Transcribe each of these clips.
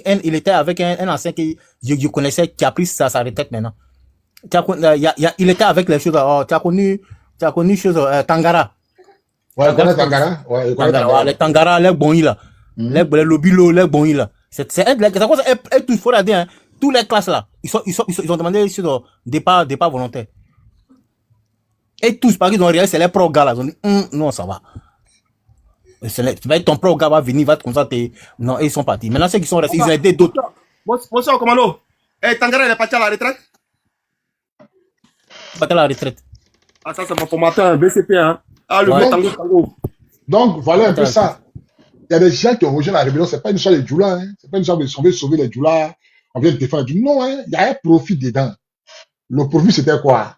il était avec un ancien que je connaissais qui a pris sa retraite maintenant. Il était avec les choses. Oh, tu as connu choses, Tangara. Ouais, je connais Tangara. Ouais, je connais Tangara. Les Tangara, les bons là. Les Lobilo, les bons là. C'est un tout faut la dire, hein. Tous les classes là, ils ont demandé sur le départ volontaire. Et tous, par exemple, ils ont c'est les pro gars là. Ils ont dit, non, ça va. Tu vas être ton pro gars va venir, va te constater. Non, ils sont partis. Maintenant, ceux qui sont restés, ils ont aidé d'autres. Bonsoir, commando. Tangara, il est parti à la retraite? Parti à la retraite. Ah, ça, c'est mon formateur, BCP, hein. Ah, le vieux Tango. Donc, voilà un peu ça. Il y a des gens qui ont rejoint la rébellion. C'est pas une histoire de Djoula, hein. C'est pas une histoire de on veut sauver les Djoula, on vient de défendre. Non, hein. Il y a un profit dedans. Le profit, c'était quoi?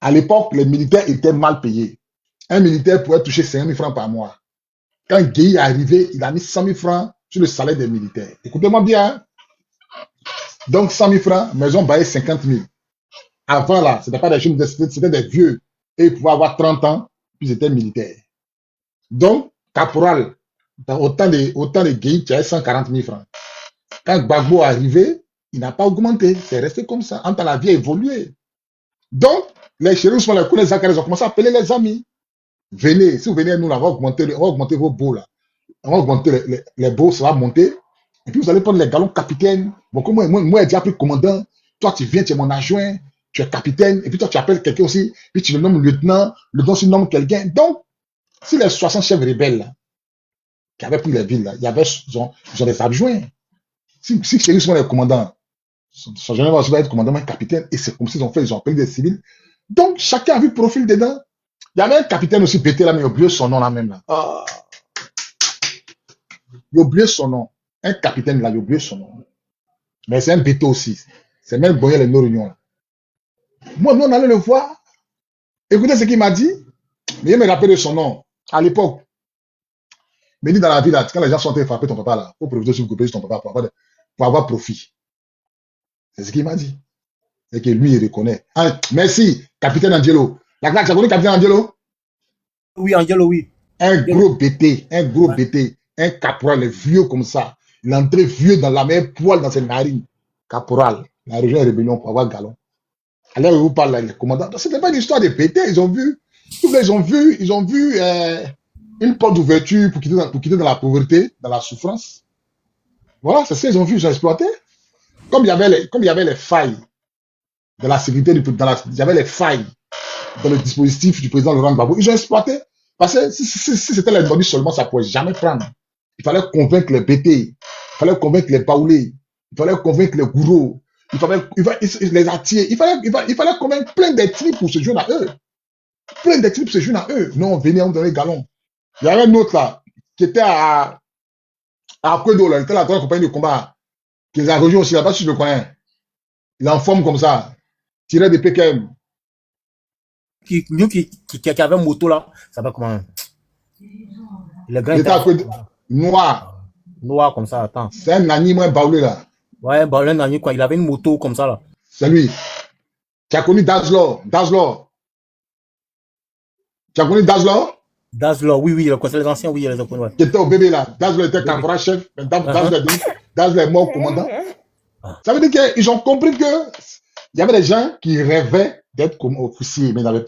À l'époque, les militaires étaient mal payés. Un militaire pouvait toucher 5 000 francs par mois. Quand Gueye est arrivé, il a mis 100 000 francs sur le salaire des militaires. Écoutez-moi bien. Hein? Donc, 100 000 francs, mais ils ont baillé 50 000. Avant, là, c'était pas des jeunes, c'était des vieux. Et ils pouvaient avoir 30 ans, puis ils étaient militaires. Donc, caporal, dans autant de Gueye, tu as 140 000 francs. Quand Gbagbo est arrivé, il n'a pas augmenté. C'est resté comme ça. En temps, la vie a évolué. Donc, les chéris, les ont commencé à appeler les amis. Venez, si vous venez, nous, là, on va augmenter vos baux, là. On va augmenter les baux, ça va monter. Et puis, vous allez prendre les galons capitaine. Bon, comme moi, j'ai déjà pris commandant. Toi, tu viens, tu es mon adjoint. Tu es capitaine. Et puis, toi, tu appelles quelqu'un aussi. Puis, tu le nommes lieutenant. Le don, tu nommes quelqu'un. Donc, si les 60 chefs rebelles, là, qui avaient pris les villes, là, ils ont des adjoints. Si chéris sont les commandants, son général va être commandant, un capitaine. Et c'est comme s'ils ont fait, ils ont appelé des civils. Donc, chacun a vu le profil dedans. Il y avait un capitaine aussi pété là, mais il a oublié son nom là même. Là. Oh. Il a oublié son nom. Un capitaine là, il a oublié son nom. Mais c'est un béto aussi. C'est même Boyer les Norunions. Moi, nous, on allait le voir. Écoutez ce qu'il m'a dit. Mais il me rappelle de son nom. À l'époque. Mais il dit dans la vie là, quand les gens sont en train de frapper ton papa là, il faut profiter sur ton papa pour avoir profit. C'est ce qu'il m'a dit. Et que lui, il reconnaît. Ah, merci, capitaine Angelo. La claque, ça connaît capitaine Angelo? Oui, Angelo, oui. Un gros BT, un caporal, les vieux comme ça. Il est entré vieux dans la mer, poil dans ses narines. Caporal, la région de rébellion pour avoir galon. Alors, vous parlez les commandants. C'était pas une histoire de BT, ils ont vu une porte d'ouverture pour quitter dans la pauvreté, dans la souffrance. Voilà, c'est ce qu'ils ont vu, ils ont exploité. Comme il y avait les failles de la sécurité, il y avait les failles dans le dispositif du président Laurent Gbagbo. Ils ont exploité. Parce que si c'était les nordistes seulement, ça ne pouvait jamais prendre. Il fallait convaincre les BT, il fallait convaincre les Baoulés, il fallait convaincre les gourous, il fallait les attirer, il fallait convaincre plein d'ethnies pour se joindre à eux. Non, venez, on donnait galon. Il y avait un autre là, qui était à Kwedo, là, il était la troisième compagnie de combat, qui les a rejoints aussi là-bas, si je le connais. Il est en forme comme ça, tiré des PKM. Qui avait une moto là, ça va comment? Le grand était noir. Noir comme ça, attends. C'est un animal baoulé là. Ouais, baoulé un animal quoi. Il avait une moto comme ça là. C'est lui. Tu as connu Dazlor? Tu as connu Dazlor? Dazlor, oui, les anciens, oui, les anciens. Qui était au bébé là. Dazlor était caporal chef. Dazlor est mort commandant. Ça veut dire qu'ils ont compris que il y avait des gens qui rêvaient d'être comme officiers, mais ils n'avaient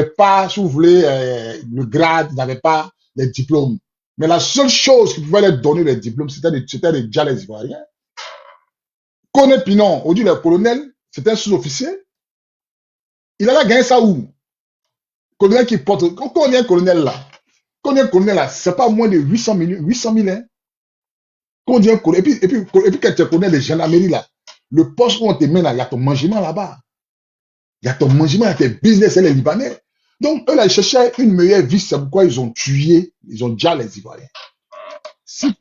pas, si vous voulez, le grade, ils n'avaient pas les diplômes. Mais la seule chose qui pouvait leur donner les diplômes, c'était déjà les Ivoiriens. Colonel Pinon, on dit le colonel, c'était un sous-officier. Il allait gagner ça où? Colonel qui porte, quand on est un colonel là, c'est pas moins de 800 000, hein. Quand on dit un colonel, et puis quand tu connais les gendarmeries là, le poste où on te met là, il y a ton mangement là-bas. Il y a ton mangement, il y a tes business, et les Libanais. Donc, eux là, ils cherchaient une meilleure vie, c'est pourquoi ils ont déjà les Ivoiriens. Si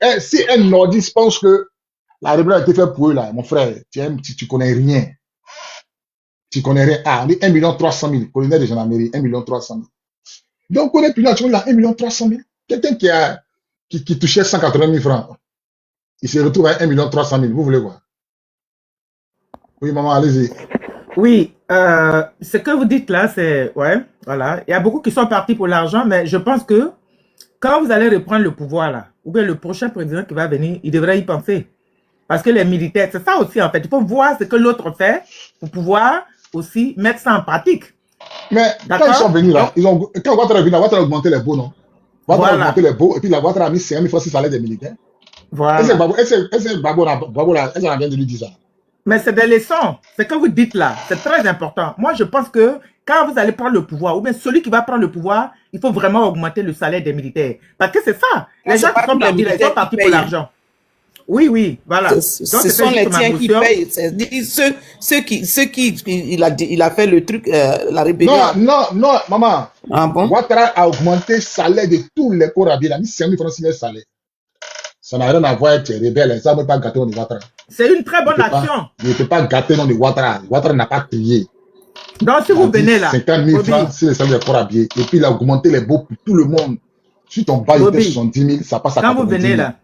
un nordiste pense que la rébellion a été faite pour eux là, mon frère, tu connais rien. Tu connais rien. Ah, on dit 1 300 000, colonel de gendarmerie, 1 300 000. Donc, on est plus là, tu vois là, 1 300 000. Quelqu'un qui touchait 180 000 francs, il se retrouve à 1 300 000. Vous voulez voir? Oui, maman, allez-y. Oui, ce que vous dites là, c'est... Ouais, voilà. Il y a beaucoup qui sont partis pour l'argent, mais je pense que quand vous allez reprendre le pouvoir là, ou bien le prochain président qui va venir, il devrait y penser. Parce que les militaires, c'est ça aussi en fait. Il faut voir ce que l'autre fait pour pouvoir aussi mettre ça en pratique. Mais quand ils sont venus là, quand Ouattara est venu, Ouattara a augmenté les baux, non? Ouattara a augmenté les baux, et puis la Ouattara a mis 5 000 francs sur le salaire des militaires. Voilà. Est-ce que Gbagbo vient de lui dire ça? Mais c'est des leçons. Ce que vous dites là, c'est très important. Moi, je pense que quand vous allez prendre le pouvoir, ou bien celui qui va prendre le pouvoir, il faut vraiment augmenter le salaire des militaires. Parce que c'est ça. Les gens qui sont partis, ils sont partis pour l'argent. Oui, oui, voilà. Ce sont les tiens qui payent. Ceux qui il a fait le truc, la rébellion. Non, maman. Ah bon? Ouattara a augmenté le salaire de tous les corps habillés. Il a mis 5 000 francs sur le salaire. Ça n'a rien à voir avec les rebelles. Ça ne peut pas gâter on Ouattara. C'est une très bonne action. Il ne peut pas gâter non de Ouattara. Ouattara n'a pas crié. Donc, si vous venez là. 50 000 francs sur le salaire des corps habillés. Et puis, il a augmenté les baux pour tout le monde. Si ton bas était 70 000, ça passe à 90 000. Quand vous venez là,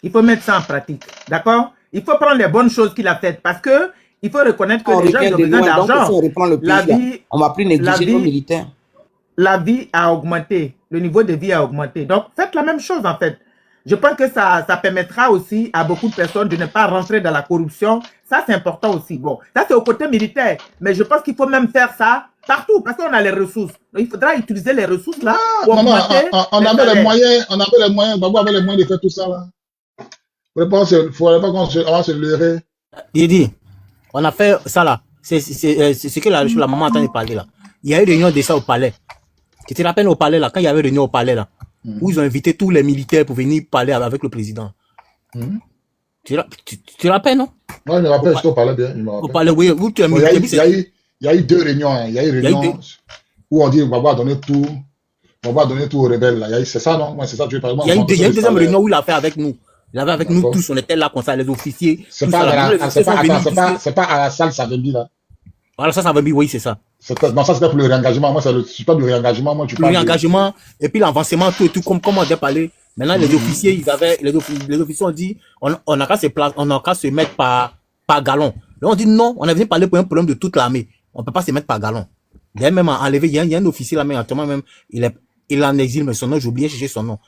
il faut mettre ça en pratique. D'accord? Il faut prendre les bonnes choses qu'il a faites. Parce que il faut reconnaître que les gens ont besoin d'argent. On va plus négliger nos militaires. La vie a augmenté. Le niveau de vie a augmenté. Donc, faites la même chose en fait. Je pense que ça permettra aussi à beaucoup de personnes de ne pas rentrer dans la corruption. Ça, c'est important aussi. Bon, ça, c'est au côté militaire. Mais je pense qu'il faut même faire ça partout parce qu'on a les ressources. Donc, il faudra utiliser les ressources là pour augmenter. On avait les moyens. Gbagbo avait les moyens de faire tout ça là. Il ne faudrait pas qu'on se leurrer. Il dit, on a fait ça là. C'est ce que la maman entend parler là. Il y a eu une réunion de ça au palais. Tu te rappelles au palais là, quand il y avait une réunion au palais là, où ils ont invité tous les militaires pour venir parler avec le président. Tu te rappelles, non? Oui, je me rappelle, je te parlais bien. Au palais, oui, où tu as mis. Il y a eu 2 réunions. Hein. Il y a eu une réunion où on dit Gbagbo a donné tout. Gbagbo a donné tout aux rebelles. C'est ça, non? C'est ça que tu veux parler. Il y a une deuxième réunion où il a fait avec nous. Il avait avec nous tous, on était là comme ça, les officiers. C'est pas à la salle Savimbi là. Voilà, ça Savimbi, oui, c'est ça. Non, ça c'était pour le réengagement. Moi, c'est pas du réengagement. Moi, tu parles. Le réengagement, et puis l'avancement, tout et tout, comme on a parlé. Maintenant, les officiers, les officiers ont dit, on n'a qu'à se mettre par gallon. Là, on dit non, on est venu parler pour un problème de toute l'armée. On peut pas se mettre par gallon. D'ailleurs, même enlevé, il y a un officier là, mais actuellement même, il est en exil, mais son nom, j'ai oublié de chercher son nom.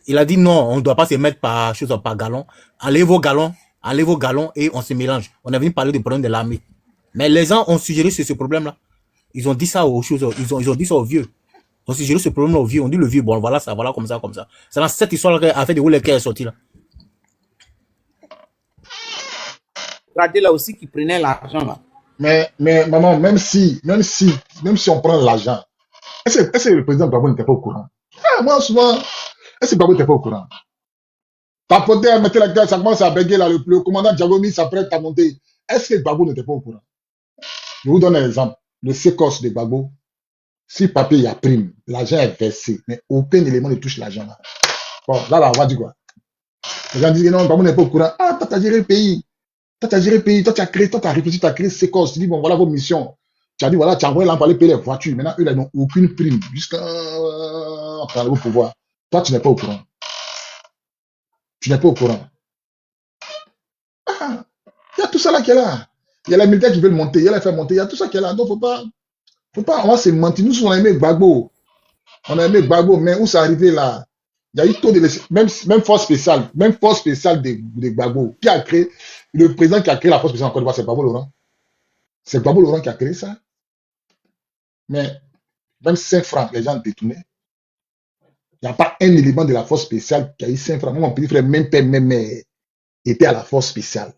Il a dit non, on ne doit pas se mettre par gallon. Enlevez vos galons et on se mélange. On est venu parler du problème de l'armée. Mais les gens ont suggéré ce problème-là. Ils ont dit ça aux choses, ils ont dit ça aux vieux. Ils ont suggéré ce problème-là aux vieux. On dit le vieux, bon, voilà ça, voilà comme ça. C'est dans cette histoire-là avec des roules qui est sortie là. Regardez là aussi qui prenait l'argent là. Mais maman, même si on prend l'argent, est-ce que le président Gbagbo n'était pas au courant? Moi, souvent, est-ce que Gbagbo n'était pas au courant? Papoter, mettez la gueule, ça commence à béguer là, le commandant Djagomi s'apprête à monter. Est-ce que Gbagbo n'était pas au courant? Je vous donne un exemple. Le sécos de Gbagbo, si papier y a prime, l'argent est versé, mais aucun élément ne touche l'argent là. Bon, là, on va dire quoi? Les gens disent que non, Gbagbo n'est pas au courant. Ah, toi, tu as géré le pays. Toi, tu as créé, toi, tu as réfléchi, tu as créé sécos. Tu dis, bon, voilà vos missions. Tu as dit, voilà, tu as envoyé là pour aller payer les voitures. Maintenant, eux, là, ils n'ont aucune prime jusqu'à au pouvoir. Toi, tu n'es pas au courant. Tu n'es pas au courant. Ah, il y a tout ça là qui est là. Il y a les militaires qui veulent monter, il y a les faire monter, il y a tout ça qui est là. Donc, faut pas, on va se mentir. Nous, on a aimé Gbagbo. On a aimé Gbagbo, mais où ça arrivé là? Il y a eu taux de même force spéciale de Gbagbo. Qui a créé, le président qui a créé la force spéciale en Côte d'Ivoire, c'est Gbagbo Laurent. C'est Gbagbo Laurent qui a créé ça. Mais même 5 francs, les gens détournaient. Il n'y a pas un élément de la force spéciale qui a eu 5 francs. Moi, mon petit frère, même père, même mère, était à la force spéciale.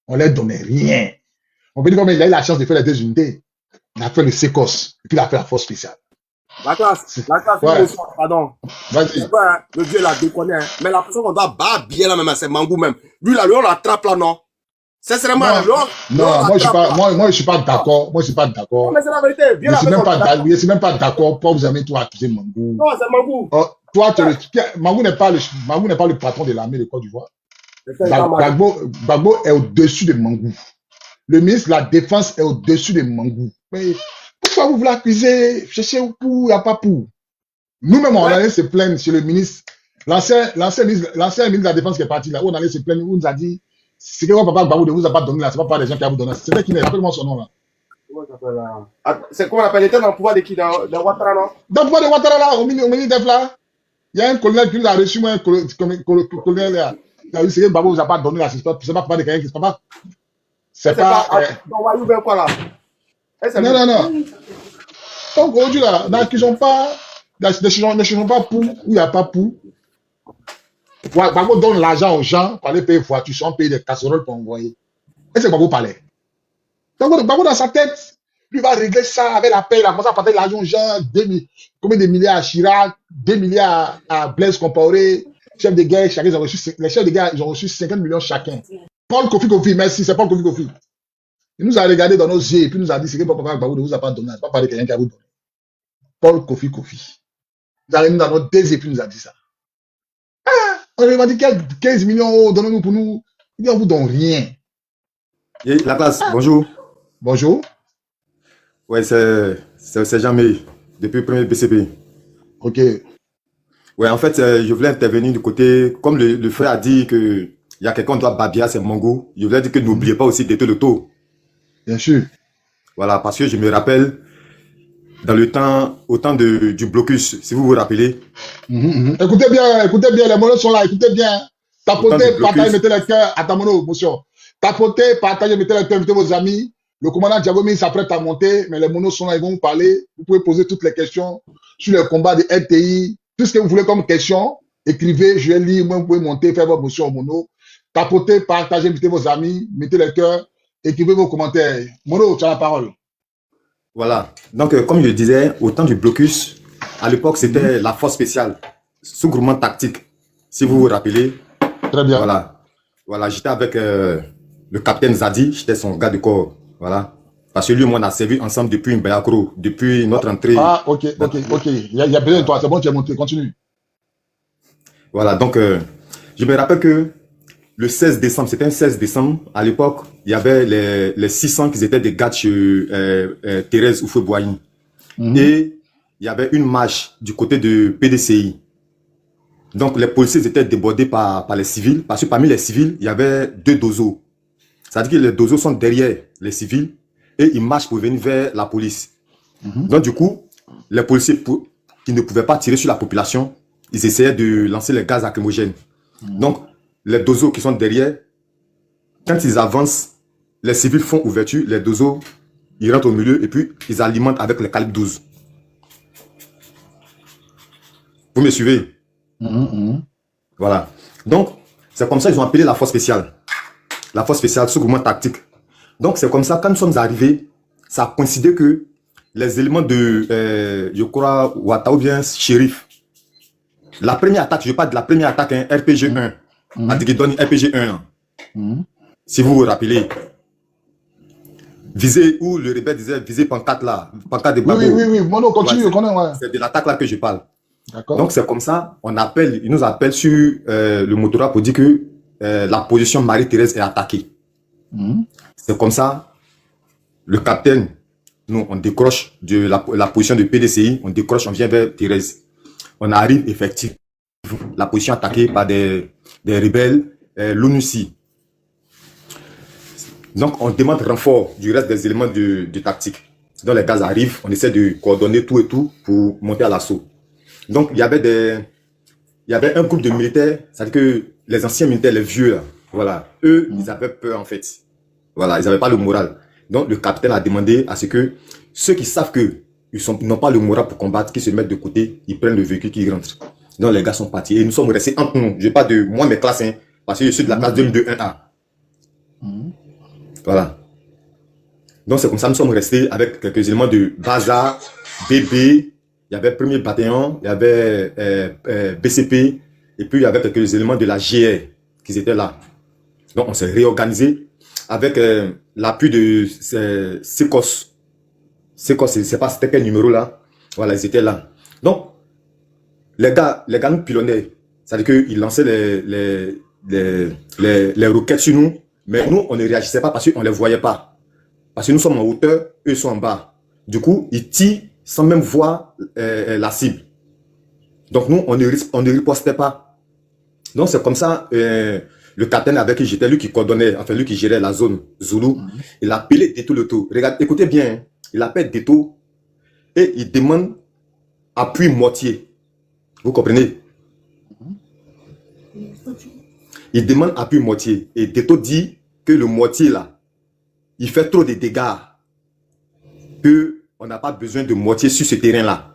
On ne leur donnait rien. On peut dire qu'il a eu la chance de faire les 2 unités. Il a fait le sécos, et puis il a fait la force spéciale. La classe, Ouais. pardon. Vas-y. C'est pas, hein, le vieux l'a déconné, hein. Mais la personne qu'on doit bien là même, c'est Mangou même. Lui là, on l'attrape là, non? Sincèrement, Non, moi je suis pas d'accord. Moi je suis pas d'accord. Mais c'est la vérité. Viens là, Je suis même pas d'accord pour vous amener toi accuser Mangou. non, c'est Mangou. Toi, Mangou n'est pas le patron de l'armée de Côte d'Ivoire. Gbagbo est au-dessus de Mangou. Le ministre de la Défense est au-dessus de Mangou. Mais pourquoi vous voulez accuser? Cherchez où il n'y a pas pour. Nous-mêmes, on allait se plaindre chez le ministre. L'ancien ministre de la Défense qui est parti là, où on allait se plaindre, où on nous a dit, c'est que votre papa Gbagbo ne vous a pas donné là, c'est pas des gens qui a vous donné. C'était qui n'est, rappelle-moi son nom là. C'est comment on appelle? Il était dans le pouvoir de qui? Dans Ouattara, non? Dans le pouvoir de Ouattara là, au milieu d'EF là, il y a un colonel qui nous a reçu, moi, un colonel là. C'est que Babou vous a pas donné l'assistance. C'est pas de quelqu'un qui se pas. C'est C'est pas. pas. Donc, voyou vers quoi là? Non, non, non. Donc aujourd'hui, là, qui sont pas. Ne sont pas pour, où il n'y a pas pour. Babou donne l'argent aux gens pour aller payer voiture, sans payer des casseroles pour envoyer. Et c'est Babou parlait. Donc Babou dans sa tête, lui va régler ça avec la paix. Il a commencé à partager l'argent aux gens, combien de milliards à Chirac, 2 milliards à Blaise Compaoré, chef de guerre, chacun, ils ont reçu, les chefs de guerre, ils ont reçu 50 millions chacun. Paul Kofi, merci, c'est Paul Kofi. Il nous a regardé dans nos yeux et puis nous a dit, c'est que papa Babou ne vous a pas donné, c'est pas parler de quelqu'un qui a vous donné. Paul Kofi. Il est arrivé dans nos deux yeux et puis nous a dit ça. Ah, on lui a dit 15 millions, donnez-nous pour nous. Il dit, on vous donne rien. Et la classe, bonjour. Bonjour. Ouais, c'est Jean-May, depuis le premier BCP. Ok. Ouais, en fait, je voulais intervenir du côté, comme le frère a dit que il y a quelqu'un qui doit Babia, c'est Mongo. Je voulais dire que n'oubliez pas aussi d'éteindre le taux. Bien sûr. Voilà, parce que je me rappelle, dans le temps, au temps du blocus, si vous vous rappelez. Écoutez bien, les monos sont là, écoutez bien. Tapotez, partagez, mettez le cœur à ta mono, monsieur. Tapotez, partagez, mettez le cœur, invitez vos amis. Le commandant Diagomi s'apprête à monter, mais les monos sont là, ils vont vous parler. Vous pouvez poser toutes les questions sur le combat de LTI. Tout ce que vous voulez comme question, écrivez, je vais lire, moi, vous pouvez monter, faire votre motion au mono. Tapotez, partagez, invitez vos amis, mettez le cœur, écrivez vos commentaires. Mono, tu as la parole. Voilà. Donc, comme je le disais, au temps du blocus, à l'époque, c'était la force spéciale, sous-groupement tactique. Si vous vous rappelez. Très bien. Voilà, j'étais avec le capitaine Zadi, j'étais son gars de corps. Voilà. Parce que lui et moi, on a servi ensemble depuis Mbayakro, depuis notre entrée. Ah, ok. Il y a besoin de toi, c'est bon, tu es monté, continue. Voilà, donc, je me rappelle que le 16 décembre, c'était un 16 décembre, à l'époque, il y avait les 600 qui étaient des gars de chez Thérèse Oufoué-Boigny. Et il y avait une marche du côté de PDCI. Donc, les policiers étaient débordés par les civils, parce que parmi les civils, il y avait 2 dozos. C'est-à-dire que les dozos sont derrière les civils et ils marchent pour venir vers la police. Donc, du coup, les policiers qui ne pouvaient pas tirer sur la population, ils essayaient de lancer les gaz lacrymogènes. Donc, les dozos qui sont derrière, quand ils avancent, les civils font ouverture, les dozos, ils rentrent au milieu et puis ils alimentent avec le calibre 12. Vous me suivez? Voilà. Donc, c'est comme ça qu'ils ont appelé la force spéciale. La force spéciale, sous-groupement tactique. Donc, c'est comme ça, quand nous sommes arrivés, ça a coïncidé que les éléments de, je crois, Ouattara ou bien Shérif, la première attaque, je parle de la première attaque, hein, RPG 1, RPG 1, si vous vous rappelez, visé, où le rebelle disait viser pancarte là, pancarte de Babou. Oui, Mono, continue, je connais, ouais. C'est de l'attaque là que je parle. D'accord. Donc, c'est comme ça, ils nous appellent sur le motorat pour dire que la position Marie-Thérèse est attaquée. C'est comme ça, le capitaine, nous, on décroche de la position de PDCI, on décroche, on vient vers Thérèse. On arrive effectivement, la position attaquée par des rebelles, l'ONUCI. Donc, on demande renfort du reste des éléments de tactique. Donc, les gaz arrivent, on essaie de coordonner tout et tout pour monter à l'assaut. Donc, il y avait un groupe de militaires, c'est-à-dire que les anciens militaires, les vieux, là, voilà, eux, ils avaient peur, en fait. Voilà, ils n'avaient pas le moral. Donc, le capitaine a demandé à ce que ceux qui savent qu'ils n'ont pas le moral pour combattre, qu'ils se mettent de côté, ils prennent le véhicule, qu'ils rentrent. Donc, les gars sont partis. Et nous sommes restés entre nous. Je parle de moi, mes classes, hein, parce que je suis de la classe 2002-1A. Voilà. Donc, c'est comme ça, nous sommes restés avec quelques éléments de Baza, BB, il y avait le premier bataillon, il y avait BCP, et puis il y avait quelques éléments de la GR qui étaient là. Donc, on s'est réorganisé avec l'appui de SECOS. SECOS, je ne sais pas c'était quel numéro là. Voilà, ils étaient là. Donc, les gars nous pilonnaient. C'est-à-dire qu'ils lançaient les roquettes sur nous, mais nous, on ne réagissait pas parce qu'on ne les voyait pas. Parce que nous sommes en hauteur, eux sont en bas. Du coup, ils tirent sans même voir la cible. Donc nous, on ne ripostait pas. Donc c'est comme ça, le capitaine avec qui j'étais, lui qui coordonnait, enfin lui qui gérait la zone Zoulou, il a appelé Déto le tout. Regardez, écoutez bien, hein, il appelle Déto et il demande appui moitié. Vous comprenez? Il demande appui moitié. Et Deto dit que le moitié là, il fait trop de dégâts. On n'a pas besoin de moitié sur ce terrain-là.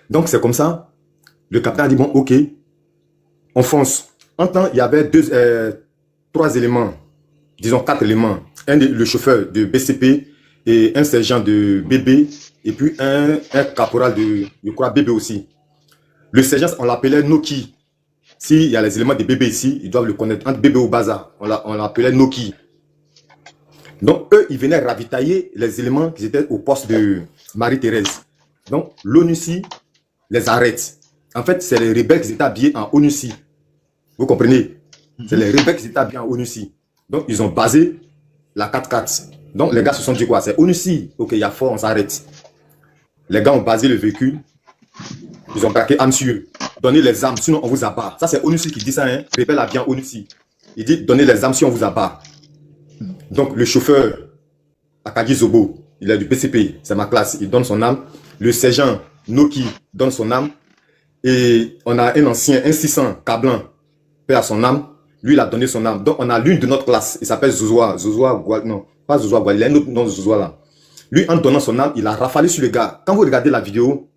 Donc c'est comme ça. Le capitaine a dit, bon, ok, on fonce. En temps, il y avait trois éléments, disons 4 éléments. Le chauffeur de BCP et un sergent de BB et puis un caporal de, je crois, BB aussi. Le sergent, on l'appelait Noki. S'il y a les éléments de BB ici, ils doivent le connaître. Entre BB ou Baza, on l'appelait Noki. Donc, eux, ils venaient ravitailler les éléments qui étaient au poste de Marie-Thérèse. Donc, l'ONUCI les arrête. En fait, c'est les rebelles qui étaient habillés en ONUCI. Vous comprenez? C'est les rebelles qui étaient habillés en ONUCI. Donc, ils ont basé la 4x4. Donc, les gars se sont dit quoi? C'est ONUCI. Ok, il y a fort, on s'arrête. Les gars ont basé le véhicule. Ils ont braqué armes sur eux. Donnez les armes, sinon on vous abat. Ça, c'est ONUCI qui dit ça, hein. Rebelle habillé en ONUCI. Il dit, donnez les armes si on vous abat. Donc, le chauffeur, Akagi Zobo, il est du PCP, c'est ma classe, il donne son âme. Le sergent Noki donne son âme. Et on a un ancien, un 600, Kablan, paix à son âme. Lui, il a donné son âme. Donc, on a l'une de notre classe, il s'appelle Zozoa. Non, pas Zozoa, il a un autre nom de Zozoa là. Lui, en donnant son âme, il a rafalé sur le gars. Quand vous regardez la vidéo,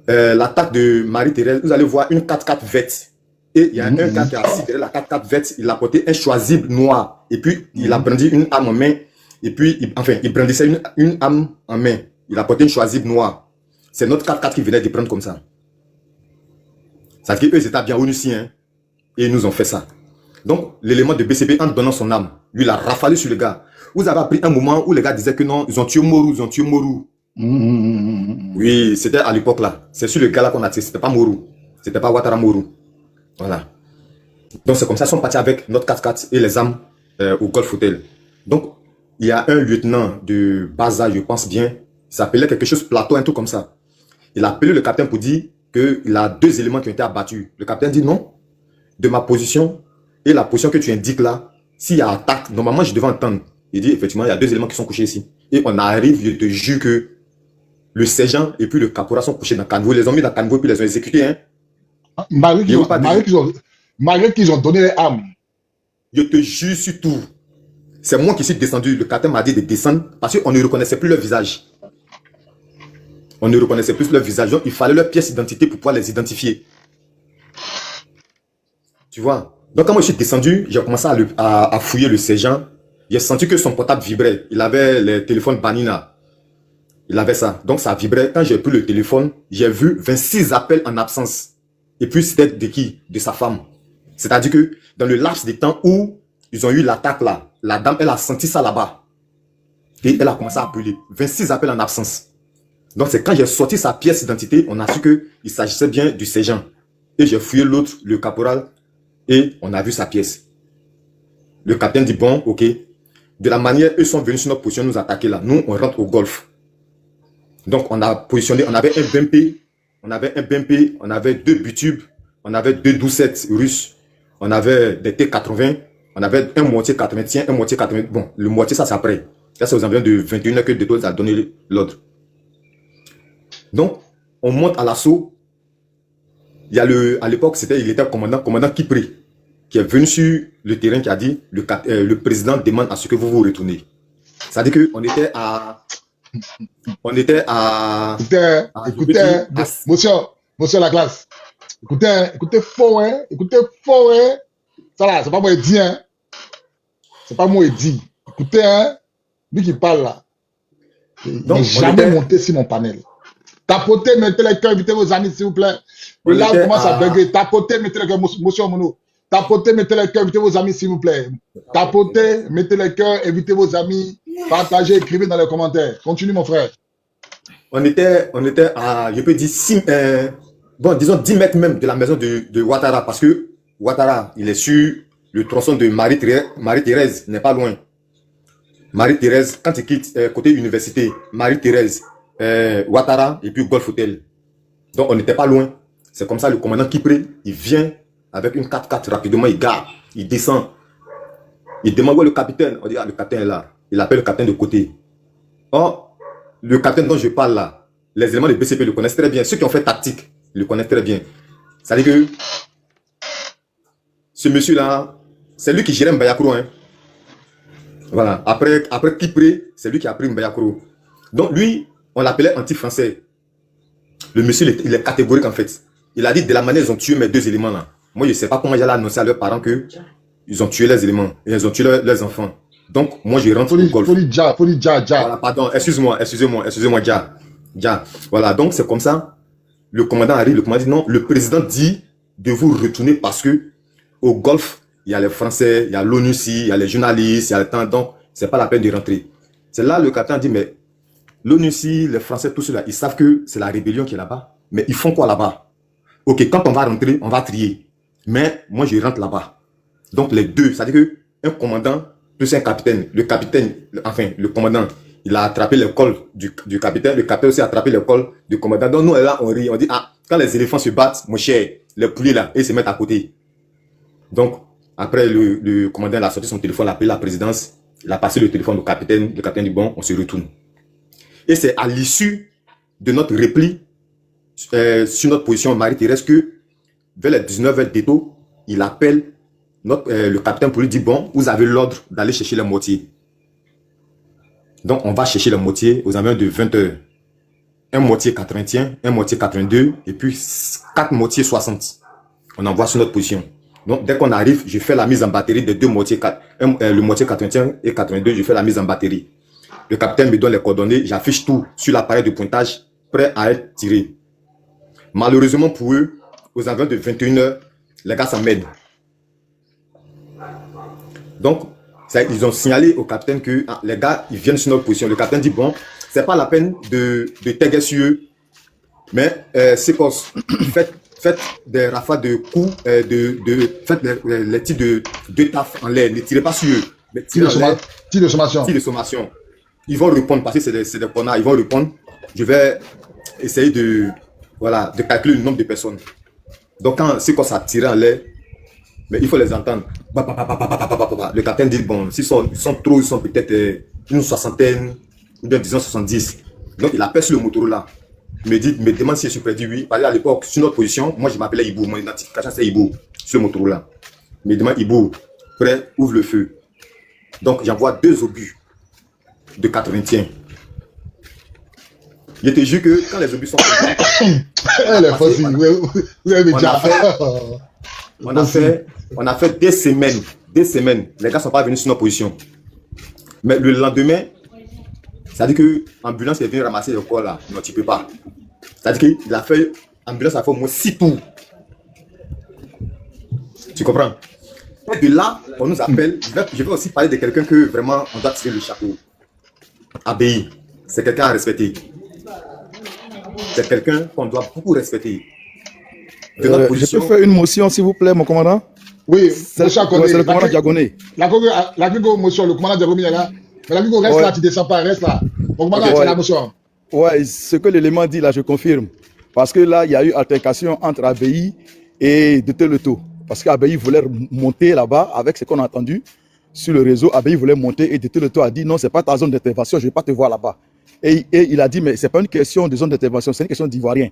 l'attaque de Marie-Thérèse, vous allez voir une 4x4 verte. Et il y a un gars qui est assis derrière la 4x4 verte, il a porté un choisible noir. Et puis, il a brandi une arme en main. Et puis, il brandissait une arme en main. Il a porté une choisible noire. C'est notre 4x4 qui venait de prendre comme ça. Ça veut dire qu'eux, ils étaient bien ONUCI, hein. Et ils nous ont fait ça. Donc, l'élément de BCP, en donnant son âme, lui, il a rafalé sur le gars. Vous avez appris un moment où les gars disaient que non, ils ont tué Moru, ils ont tué Moru. Oui, c'était à l'époque là. C'est sur le gars là qu'on a tiré. C'était pas Moru. C'était pas Ouattara Moru. Voilà. Donc c'est comme ça, ils sont partis avec notre 4x4 et les armes au Golf Hotel. Donc, il y a un lieutenant de Baza, je pense bien, il s'appelait quelque chose Plateau, un truc comme ça. Il a appelé le capitaine pour dire qu'il a 2 éléments qui ont été abattus. Le capitaine dit non, de ma position et la position que tu indiques là, s'il y a attaque, normalement je devais entendre. Il dit effectivement, il y a 2 éléments qui sont couchés ici. Et on arrive, je te jure que le sergent et puis le caporal sont couchés dans le caniveau. Ils les ont mis dans le caniveau et puis ils les ont exécutés. Hein. Malgré qu'ils ont donné les armes. Je te jure sur tout. C'est moi qui suis descendu. Le capitaine m'a dit de descendre parce qu'on ne reconnaissait plus leur visage. On ne reconnaissait plus leur visage. Donc, il fallait leur pièce d'identité pour pouvoir les identifier. Tu vois? Donc, quand moi je suis descendu, j'ai commencé à fouiller le sergent. J'ai senti que son portable vibrait. Il avait les téléphones Banina. Il avait ça. Donc, ça vibrait. Quand j'ai pris le téléphone, j'ai vu 26 appels en absence. Et puis, c'était de qui? De sa femme. C'est-à-dire que dans le laps de temps où ils ont eu l'attaque là, la dame, elle a senti ça là-bas. Et elle a commencé à appeler. 26 appels en absence. Donc, c'est quand j'ai sorti sa pièce d'identité, on a su qu'il s'agissait bien du sergent. Et j'ai fouillé l'autre, le caporal, et on a vu sa pièce. Le capitaine dit, bon, ok. De la manière, eux sont venus sur notre position nous attaquer là. Nous, on rentre au golfe. Donc, on a positionné, on avait un BMP, on avait 2 butubes, on avait 2 doucettes russes, on avait des T-80, on avait un moitié 80, un moitié 80. Bon, le moitié, ça c'est après. Là, c'est aux environs de 21h que Deto a donné l'ordre. Donc, on monte à l'assaut. Il y a à l'époque, il était commandant Kipri, qui est venu sur le terrain, qui a dit, le président demande à ce que vous vous retournez. C'est-à-dire qu'on était à... Écoutez, monsieur la classe. Écoutez fort, hein. Ça là, c'est pas moi qui dis, hein. C'est pas moi qui dis. Écoutez, hein. Lui qui parle là. Il n'est jamais monté sur mon panel. Tapotez, mettez les cœurs, invitez vos amis, s'il vous plaît. Le live commence à bugger. Tapotez, mettez les cœurs, monsieur Mono. Tapotez, mettez les cœurs, invitez vos amis, s'il vous plaît. Tapotez, mettez les cœurs, invitez vos amis. Partagez, écrivez dans les commentaires. Continue, mon frère. On était à, je peux dire, disons 10 mètres même de la maison de Ouattara, parce que Ouattara, il est sur le tronçon de Marie-Thérèse, il n'est pas loin. Marie-Thérèse, quand il quitte côté université, Marie-Thérèse, Ouattara et puis Golf Hotel. Donc on n'était pas loin. C'est comme ça, le commandant Kipré, il vient avec une 4x4 rapidement, il garde, il descend. Il demande où est le capitaine. On dit, ah, le capitaine est là. Il appelle le capitaine de côté. Oh, le capitaine dont je parle là, les éléments de BCP le connaissent très bien. Ceux qui ont fait tactique le connaissent très bien. C'est-à-dire que ce monsieur-là, c'est lui qui gérait Mbayakro. Hein. Voilà. Après Kipré, c'est lui qui a pris Mbayakro. Donc lui, on l'appelait anti-français. Le monsieur, il est catégorique en fait. Il a dit de la manière ils ont tué mes 2 éléments là. Moi, je ne sais pas comment j'allais annoncer à leurs parents que ils ont tué les éléments et ils ont tué leurs enfants. Donc, moi, je rentre au golf. Faut dire Dja. Voilà, pardon, excusez-moi, Dja. Voilà, donc c'est comme ça. Le commandant arrive, le commandant dit non, le président dit de vous retourner parce que au golf, il y a les Français, il y a l'ONUCI, il y a les journalistes, il y a le temps, donc c'est pas la peine de rentrer. C'est là le capitaine dit, mais l'ONUCI, les Français, tout cela, ils savent que c'est la rébellion qui est là-bas. Mais ils font quoi là-bas? Ok, quand on va rentrer, on va trier. Mais moi, je rentre là-bas. Donc les deux, c'est-à-dire qu'un commandant plus un capitaine, le commandant, il a attrapé le col du capitaine, le capitaine aussi a attrapé le col du commandant. Donc nous, là, on rit, on dit, ah, quand les éléphants se battent, mon cher, les poulets là, ils se mettent à côté. Donc, après, le commandant il a sorti son téléphone, il a appelé la présidence, il a passé le téléphone au capitaine, le capitaine dit, bon, on se retourne. Et c'est à l'issue de notre repli sur notre position Marie-Thérèse que, vers les 19h d'étau, il appelle le capitaine pour lui dire, bon, vous avez l'ordre d'aller chercher les mortiers. Donc, on va chercher les mortiers aux environs de 20h. Un mortier 81, un mortier 82, et puis 4 mortiers 60. On envoie sur notre position. Donc, dès qu'on arrive, je fais la mise en batterie des 2 mortiers, le mortier 81 et 82, je fais la mise en batterie. Le capitaine me donne les coordonnées, j'affiche tout sur l'appareil de pointage, prêt à être tiré. Malheureusement pour eux, aux environs de 21h, les gars s'en mêlent. Donc, ils ont signalé au capitaine que les gars, ils viennent sur notre position. Le capitaine dit, bon, c'est pas la peine de taguer sur eux, mais c'est quoi, faites des rafales de coups, faites les tirs de taf en l'air, ne tirez pas sur eux. Mais tirez de sommation. Tir de sommation. Ils vont répondre parce que c'est des connards, ils vont répondre. Je vais essayer de calculer le nombre de personnes. Donc, quand c'est quoi ça tire en l'air, mais il faut les entendre. Le capitaine dit, bon, s'ils sont trop, ils sont peut-être une soixantaine, ou bien disons 70. Donc, il appelle sur le Motorola. Il me demande si je suis prêt. Il dit oui. Parce qu'à l'époque, sur notre position, moi, je m'appelais Ibou. Mon identification, c'est Ibou. Sur le Motorola. Il me demande, Ibou, prêt, ouvre le feu. Donc, j'envoie 2 obus de 81. Je te jure que quand les obus sont on a fait des semaines. Les gars ne sont pas venus sur notre position. Mais le lendemain, c'est-à-dire que l'ambulance est venue ramasser le corps là. Non, tu ne peux pas. C'est-à-dire que l'ambulance a fait au moins 6 tours. Tu comprends? Et de là, on nous appelle. Je vais aussi parler de quelqu'un que vraiment on doit tirer le chapeau. ABI, c'est quelqu'un à respecter. C'est quelqu'un qu'on doit beaucoup respecter. Je peux faire une motion, s'il vous plaît, mon commandant? Oui, c'est le commandant Diagoné. La motion, le commandant Diagoné est là. Mais la reste là, tu descends pas, reste là. Mon commandant, c'est la motion. Ouais, ce que l'élément dit là, je confirme. Parce que là, il y a eu altercation entre ABI et de Teleto. Parce qu'ABI voulait monter là-bas avec ce qu'on a entendu sur le réseau. ABI voulait monter et de Teleto a dit non, c'est pas ta zone d'intervention, je ne vais pas te voir là-bas. Et il a dit, mais ce n'est pas une question de zone d'intervention, c'est une question d'Ivoiriens.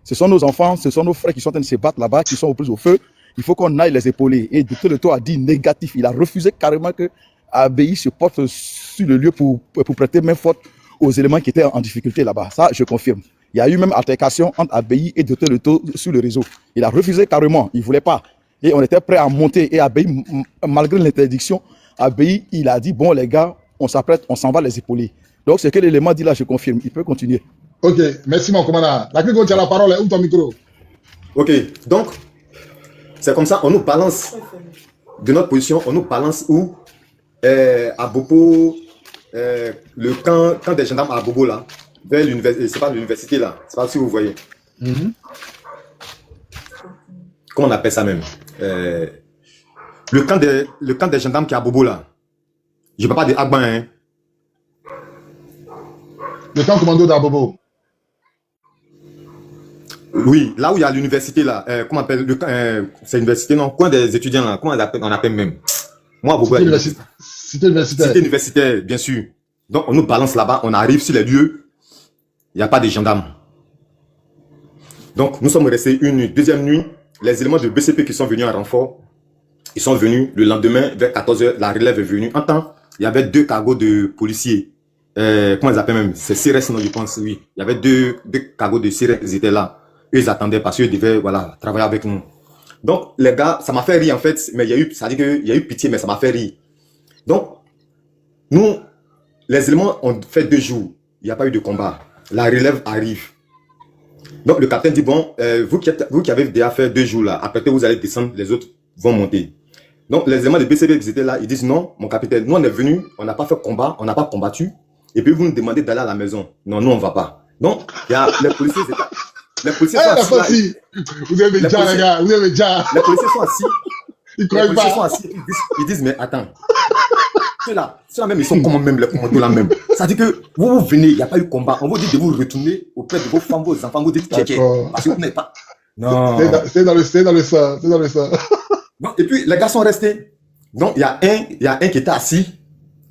Ce sont nos enfants, ce sont nos frères qui sont en train de se battre là-bas, qui sont au plus au feu. Il faut qu'on aille les épauler. Et de Teleto a dit négatif. Il a refusé carrément que ABI se porte sur le lieu pour prêter main forte aux éléments qui étaient en difficulté là-bas. Ça, je confirme. Il y a eu même altercation entre ABI et de Teleto sur le réseau. Il a refusé carrément. Il ne voulait pas. Et on était prêt à monter. Et ABI, malgré l'interdiction, ABI, il a dit, bon les gars, on s'apprête, on s'en va les épauler. Donc, ce que l'élément dit là, je confirme. Il peut continuer. Ok, merci mon commandant. La Crico, tu as la parole, ouvre ton micro. Ok, donc, c'est comme ça, on nous balance de notre position, on nous balance où à Bobo, le camp des gendarmes à Bobo là, vers l'université, c'est pas l'université là, c'est pas si vous voyez. Comment on appelle ça même? Le camp des gendarmes qui est à Bobo là. Je ne parle pas de Agban, hein. Le camp commando d'Abobo. Oui, là où il y a l'université là, comment on appelle c'est l'université, non? Coin des étudiants là, comment on appelle même? Moi, Bobo. Cité universitaire. Cité universitaire, bien sûr. Donc on nous balance là-bas, on arrive sur les lieux, il n'y a pas de gendarmes. Donc, nous sommes restés une deuxième nuit. Les éléments de BCP qui sont venus en renfort, ils sont venus le lendemain vers 14h. La relève est venue. En temps, il y avait 2 cargos de policiers. Comment ils appellent même? C'est CRS, non, je pense, oui. Il y avait deux cargos de CRS, ils étaient là. Eux, ils attendaient parce qu'ils devaient, voilà, travailler avec nous. Donc, les gars, ça m'a fait rire, en fait. Mais il y a eu, ça dit qu'il y a eu pitié, mais ça m'a fait rire. Donc, nous, les éléments ont fait 2 jours. Il n'y a pas eu de combat. La relève arrive. Donc, le capitaine dit, bon, vous qui avez déjà fait 2 jours là, après que vous allez descendre, les autres vont monter. Donc, les éléments de BCP qui étaient là, ils disent, non, mon capitaine, nous on est venus, on n'a pas fait combat, on n'a pas combattu, et puis vous nous demandez d'aller à la maison. Non, nous on ne va pas. Donc, il y a les policiers, les policiers sont assis là, vous avez déjà, les gars, vous avez déjà. Les policiers sont assis. Ils Les croient policiers sont pas. assis, ils disent, mais attends. Ceux-là même, ils sont comment même, les commandos là même. Ça dit que vous venez, il n'y a pas eu combat. On vous dit de vous retourner auprès de vos femmes, vos enfants, vous dites tchéké. D'accord. Parce que vous n'êtes pas. Non. C'est dans le sang, c'est dans le sang. Bon, et puis, les gars sont restés. Donc, il y a un qui était assis.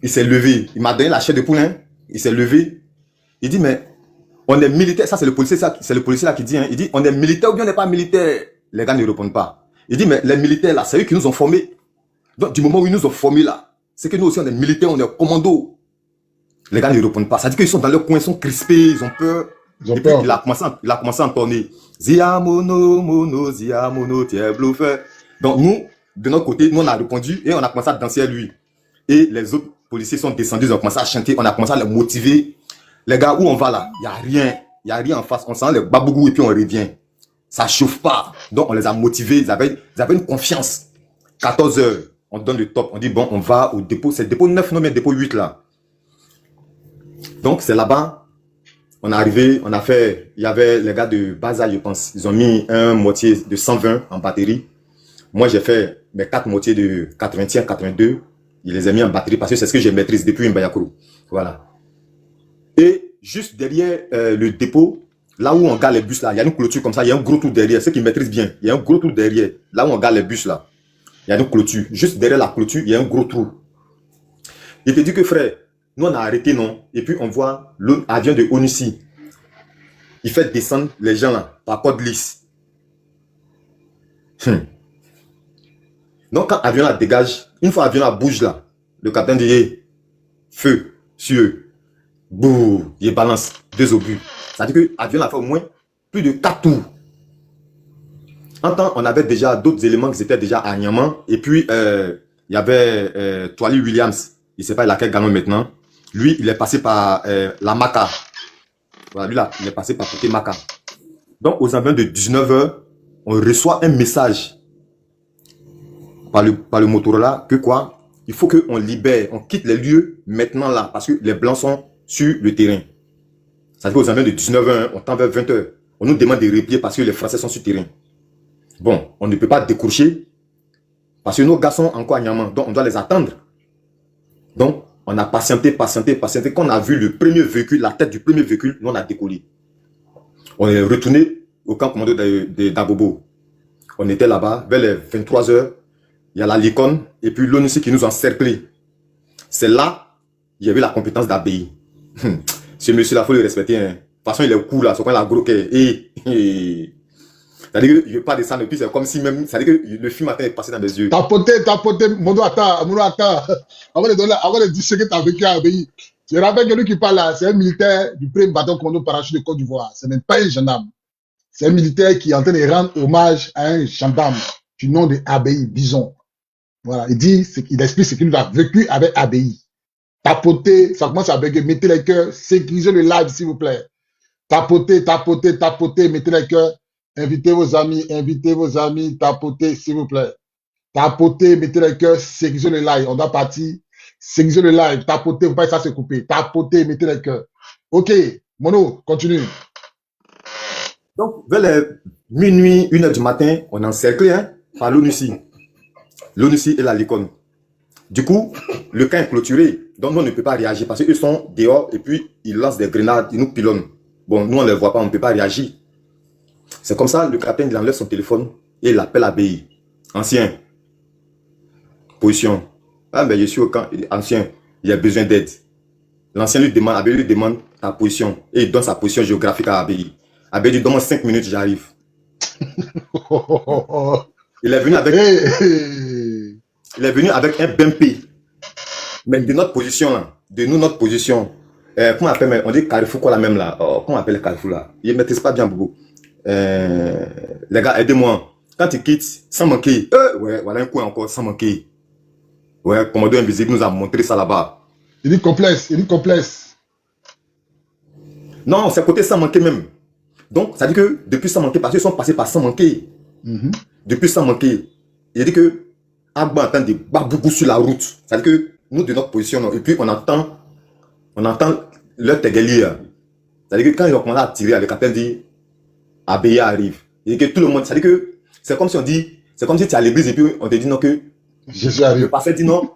Il s'est levé. Il m'a donné la chair de poulain. Il s'est levé. Il dit, mais on est militaire. Ça, c'est le policier là qui dit, hein. Il dit, on est militaire ou bien on n'est pas militaire. Les gars ne répondent pas. Il dit, mais les militaires là, c'est eux qui nous ont formés. Donc, du moment où ils nous ont formés là, c'est que nous aussi, on est militaires, on est commando. Les gars ne répondent pas. Ça dit qu'ils sont dans leur coin, ils sont crispés, ils ont peur. Ils ont Et puis, peur. il a commencé à entonner. Zia mono, tiens, bluffeur. Donc, nous, de notre côté, nous, on a répondu et on a commencé à danser à lui. Et les autres policiers sont descendus, ils ont commencé à chanter, on a commencé à les motiver. Les gars, où on va là? Il n'y a rien en face. On sent les babougous et puis on revient. Ça chauffe pas. Donc, on les a motivés, ils avaient une confiance. 14h, on donne le top. On dit, bon, on va au dépôt. C'est le dépôt 9, non, mais le dépôt 8 là. Donc, c'est là-bas. On est arrivé, on a fait, il y avait les gars de Baza, je pense. Ils ont mis un moitié de 120 en batterie. Moi, j'ai fait mes 4 moitiés de 81, 82. Je les ai mis en batterie parce que c'est ce que je maîtrise depuis Mbayakuru. Voilà. Et juste derrière le dépôt, là où on garde les bus là, il y a une clôture comme ça, il y a un gros trou derrière. Ceux qui maîtrisent bien, il y a un gros trou derrière. Là où on garde les bus là, il y a une clôture. Juste derrière la clôture, il y a un gros trou. Il te dit que frère, nous on a arrêté, non? Et puis on voit l'avion de Onussi. Il fait descendre les gens là, par corde lisse. Donc quand l'avion là dégage, une fois l'avion là bouge là, le capitaine dit, hey, feu, sur eux. Bouh, il balance 2 obus. Ça veut dire que l'avion a fait au moins plus de 4 tours. En temps, on avait déjà d'autres éléments qui étaient déjà à Niaman. Et puis, il y avait Twali Williams. Il ne sait pas laquelle gagne maintenant. Lui, il est passé par la Maka. Voilà, lui là, il est passé par côté Maka. Donc, aux environs de 19h, on reçoit un message par le Motorola que quoi? Il faut qu'on libère, on quitte les lieux maintenant là, parce que les Blancs sont sur le terrain. Ça veut dire aux environs de 19h, on tend vers 20h. On nous demande de replier parce que les Français sont sur le terrain. Bon, on ne peut pas décrocher parce que nos gars sont encore à Niaman, donc on doit les attendre. Donc, on a patienté. Quand on a vu le premier véhicule, la tête du premier véhicule, nous on a décollé. On est retourné au camp commando d'Abobo. On était là-bas, vers les 23h, il y a la Licon et puis l'ONUC qui nous a encerclés. C'est là, il y avait la compétence d'ABI. Ce monsieur-là, il faut le respecter. Hein. De toute façon, il est cool là, c'est quand il a gros cœur. C'est-à-dire que je ne veux pas descendre, et puis c'est comme si même, c'est-à-dire que le film est passé dans mes yeux. Tapoter, Mono, attends. Avant de dire ce que tu as vécu à ABI. Je rappelle que lui qui parle là, c'est un militaire du premier bâton commando parachute de Côte d'Ivoire. Ce n'est pas un gendarme. C'est un militaire qui est en train de rendre hommage à un gendarme du nom de ABI, Bison. Voilà, il explique ce qu'il a vécu avec ABI. Tapoter, ça commence à bugger, mettez les cœurs, sécurisez le live s'il vous plaît. Tapoter, mettez les cœurs, invitez vos amis, tapotez s'il vous plaît. Tapoter, mettez les cœurs, sécurisez le live, on doit partir, sécurisez le live, tapoter, faut pas que ça se coupe, tapoter, mettez les cœurs. Ok, Mono, continue. Donc, vers les minuit, 1h du matin, on est encerclé hein, par l'ONUC. L'ONUC et la Licon. Du coup, le camp est clôturé. Donc, nous, on ne peut pas réagir parce qu'ils sont dehors et puis ils lancent des grenades, ils nous pilonnent. Bon, nous, on ne les voit pas, on ne peut pas réagir. C'est comme ça, le capitaine, il enlève son téléphone et il appelle ABI. Ancien. Position. Ah, ben, je suis au camp. Il dit, ancien, il y a besoin d'aide. L'ancien lui demande, ABI lui demande ta position. Et il donne sa position géographique à ABI. Abbé dit, donne-moi 5 minutes, j'arrive. Oh. Il est venu avec, Hey. il est venu avec un BMP. Mais de notre position, là, de nous, notre position, comment on appelle, on dit Carrefour, quoi, la même, là. Oh, comment on appelle le Carrefour, là? Il ne maîtrise pas bien, beaucoup. Les gars, aidez-moi. Quand il quitte, sans manquer, ouais, voilà un coup encore, sans manquer. Ouais, Commando Invisible nous a montré ça là-bas. Il dit complexe, il dit complexe. Non, c'est côté sans manquer même. Donc, ça dit que depuis sans manquer, parce qu'ils sont passés par sans manquer. Depuis sans manquer, il dit que Agba entend des babouгou sur la route. Ça dit que nous, de notre position, non, et puis on entend leur tegelie. Ça dit que quand ils ont commencé à tirer, le capitaine dit, Abéya arrive. Il dit que tout le monde, ça dit que c'est comme si on dit, c'est comme si tu es à l'église et puis on te dit non que Jésus arrive. le pasteur dit non,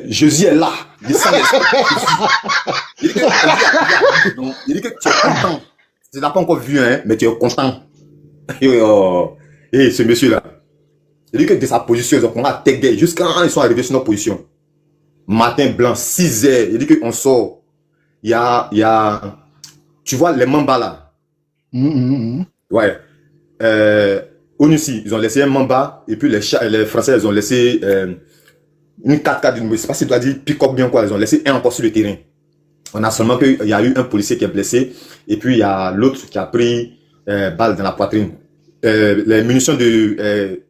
Jésus est là. Il dit que tu es content. Tu n'as pas encore vu, hein, mais tu es content. Et ce monsieur-là, il dit que de sa position, ils ont commencé à teguer jusqu'à quand ils sont arrivés sur notre position. Matin blanc, 6 heures, il dit qu'on sort. Il y a, tu vois les mambas là. Ouais. Onussi, ils ont laissé un mamba et puis les Français, ils ont laissé une 4x4 d'une, je sais pas si tu dois dire pick-up bien quoi, ils ont laissé un encore sur le terrain. On a seulement qu'il y a eu un policier qui est blessé et puis il y a l'autre qui a pris balle dans la poitrine. Les munitions de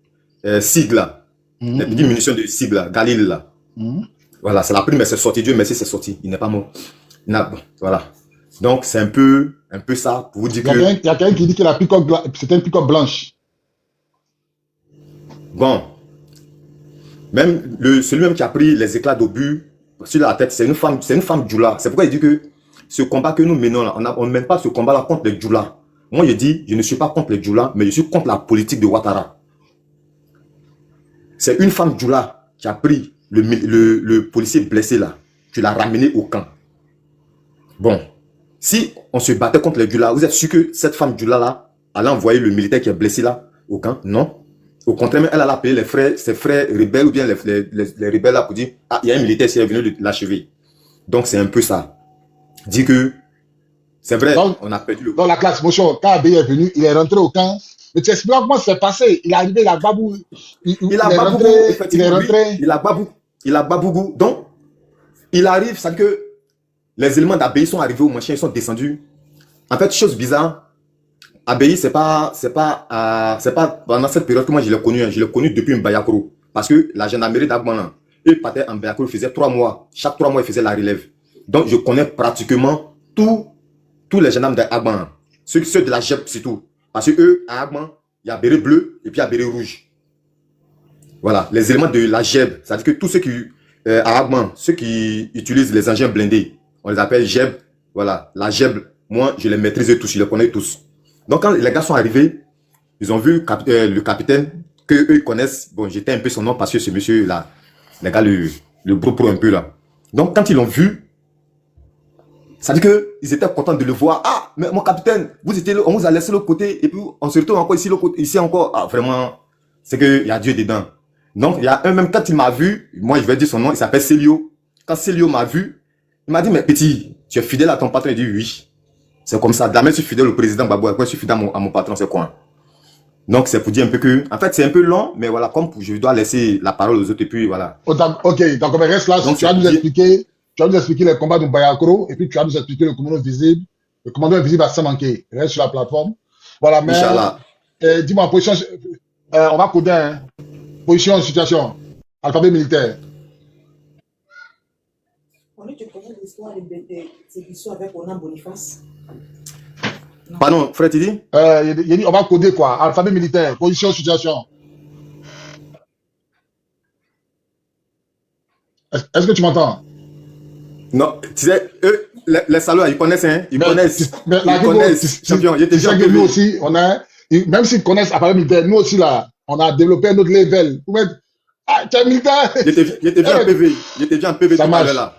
SIG là, les petites munitions de SIG là, Galil là. Voilà, c'est la prime, mais c'est sorti. Dieu merci, c'est sorti. Il n'est pas mort. Bon, voilà. Donc c'est un peu ça pour vous dire que. Il y a quelqu'un qui dit que la pick-up c'était une pick-up blanche. Bon, même celui-même qui a pris les éclats d'obus sur la tête, c'est une femme djoula. C'est pourquoi il dit que ce combat que nous menons là, on ne mène pas ce combat-là contre les djoula. Moi, je dis, je ne suis pas contre les djoula, mais je suis contre la politique de Ouattara. C'est une femme djoula qui a pris le policier blessé là, qui l'a ramené au camp. Bon, si on se battait contre les djoula, vous êtes sûr que cette femme djoula là allait envoyer le militaire qui est blessé là au camp? Non. Au contraire, elle a appelé ses frères rebelles ou bien les rebelles là pour dire, ah, il y a un militaire qui est venu l'achever. Donc, c'est un peu ça. Dit que, c'est vrai, donc, on a perdu le... Dans la classe motion, quand Abéya est venu, il est rentré au camp. Mais tu expliques comment c'est passé. Il est arrivé, il a babou. Il a babougou. Donc, il arrive, c'est que les éléments d'Abéya sont arrivés au machin, ils sont descendus. En fait, chose bizarre, Abéya, c'est pas pendant cette période que moi je l'ai connu. Je l'ai connu depuis Mbayakro. Parce que la gendarmerie d'Agban, eux partaient en Mbayakro, ils faisaient 3 mois. Chaque 3 mois, ils faisaient la relève. Donc, je connais pratiquement tous les gendarmes d'Agban. Ceux de la JEP, c'est tout. Parce que eux, à Agban, il y a béret bleu et puis il y a béret rouge. Voilà, les éléments de la JEB. C'est-à-dire que tous ceux qui, à Agban, ceux qui utilisent les engins blindés, on les appelle JEB. Voilà, la JEB, moi, je les maîtrise tous, je les connais tous. Donc, quand les gars sont arrivés, ils ont vu le capitaine, qu'eux, ils connaissent. Bon, j'étais un peu son nom parce que ce monsieur-là, les gars, le bro-pro un peu là. Donc, quand ils l'ont vu, ça dit qu'ils étaient contents de le voir. Ah, mais mon capitaine, on vous a laissé l'autre côté et puis on se retrouve encore ici encore. Ah, vraiment, c'est qu'il y a Dieu dedans. Donc, il y a un même, quand il m'a vu, moi, je vais dire son nom, il s'appelle Célio. Quand Célio m'a vu, il m'a dit, mais petit, tu es fidèle à ton patron? Il dit oui. C'est comme ça. Demain, je suis fidèle au président Babou. Après, je suis fidèle à mon patron. C'est quoi? Donc, c'est pour dire un peu que... En fait, c'est un peu long, mais voilà, comme je dois laisser la parole aux autres, et puis voilà. Ok, donc on reste là. Donc, tu vas nous expliquer les combats de Mbayakro, et puis tu vas nous expliquer le commando invisible. Le commando invisible à Samanké. Reste sur la plateforme. Voilà, mais... Inch'Allah. Dis-moi, position... on va coder, hein. Position, situation. Alphabet militaire. Tu connais l'histoire de séduction avec Onan Boniface? Pardon, frère, tu dis? Il dit, on va coder quoi? Alphabet militaire, position, situation. Est-ce que tu m'entends? Non, tu sais, eux, les salauds, ils connaissent, hein? Ils connaissent, champion. Tu sais que nous aussi, on a, même s'ils connaissent alphabet militaire, nous aussi là, on a développé un autre level. Pour mettre, ah, tu es militaire? Il était bien en PV. Il était bien en PV. Ça marche. Là.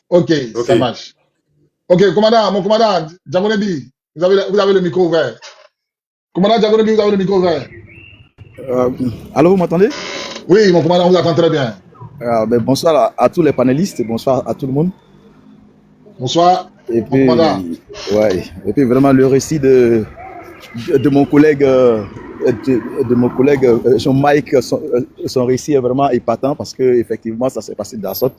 Ok, ça marche. Ok, commandant, mon commandant, Djamonebi, vous avez le micro ouvert. Commandant Djamonebi, vous avez le micro ouvert. Allô, vous m'entendez? Oui, mon commandant, on vous entend très bien. Bonsoir à tous les panélistes, bonsoir à tout le monde. Bonsoir, et puis, commandant. Ouais, et puis vraiment le récit de de mon collègue, son Mike, son récit est vraiment épatant parce que effectivement ça s'est passé de la sorte.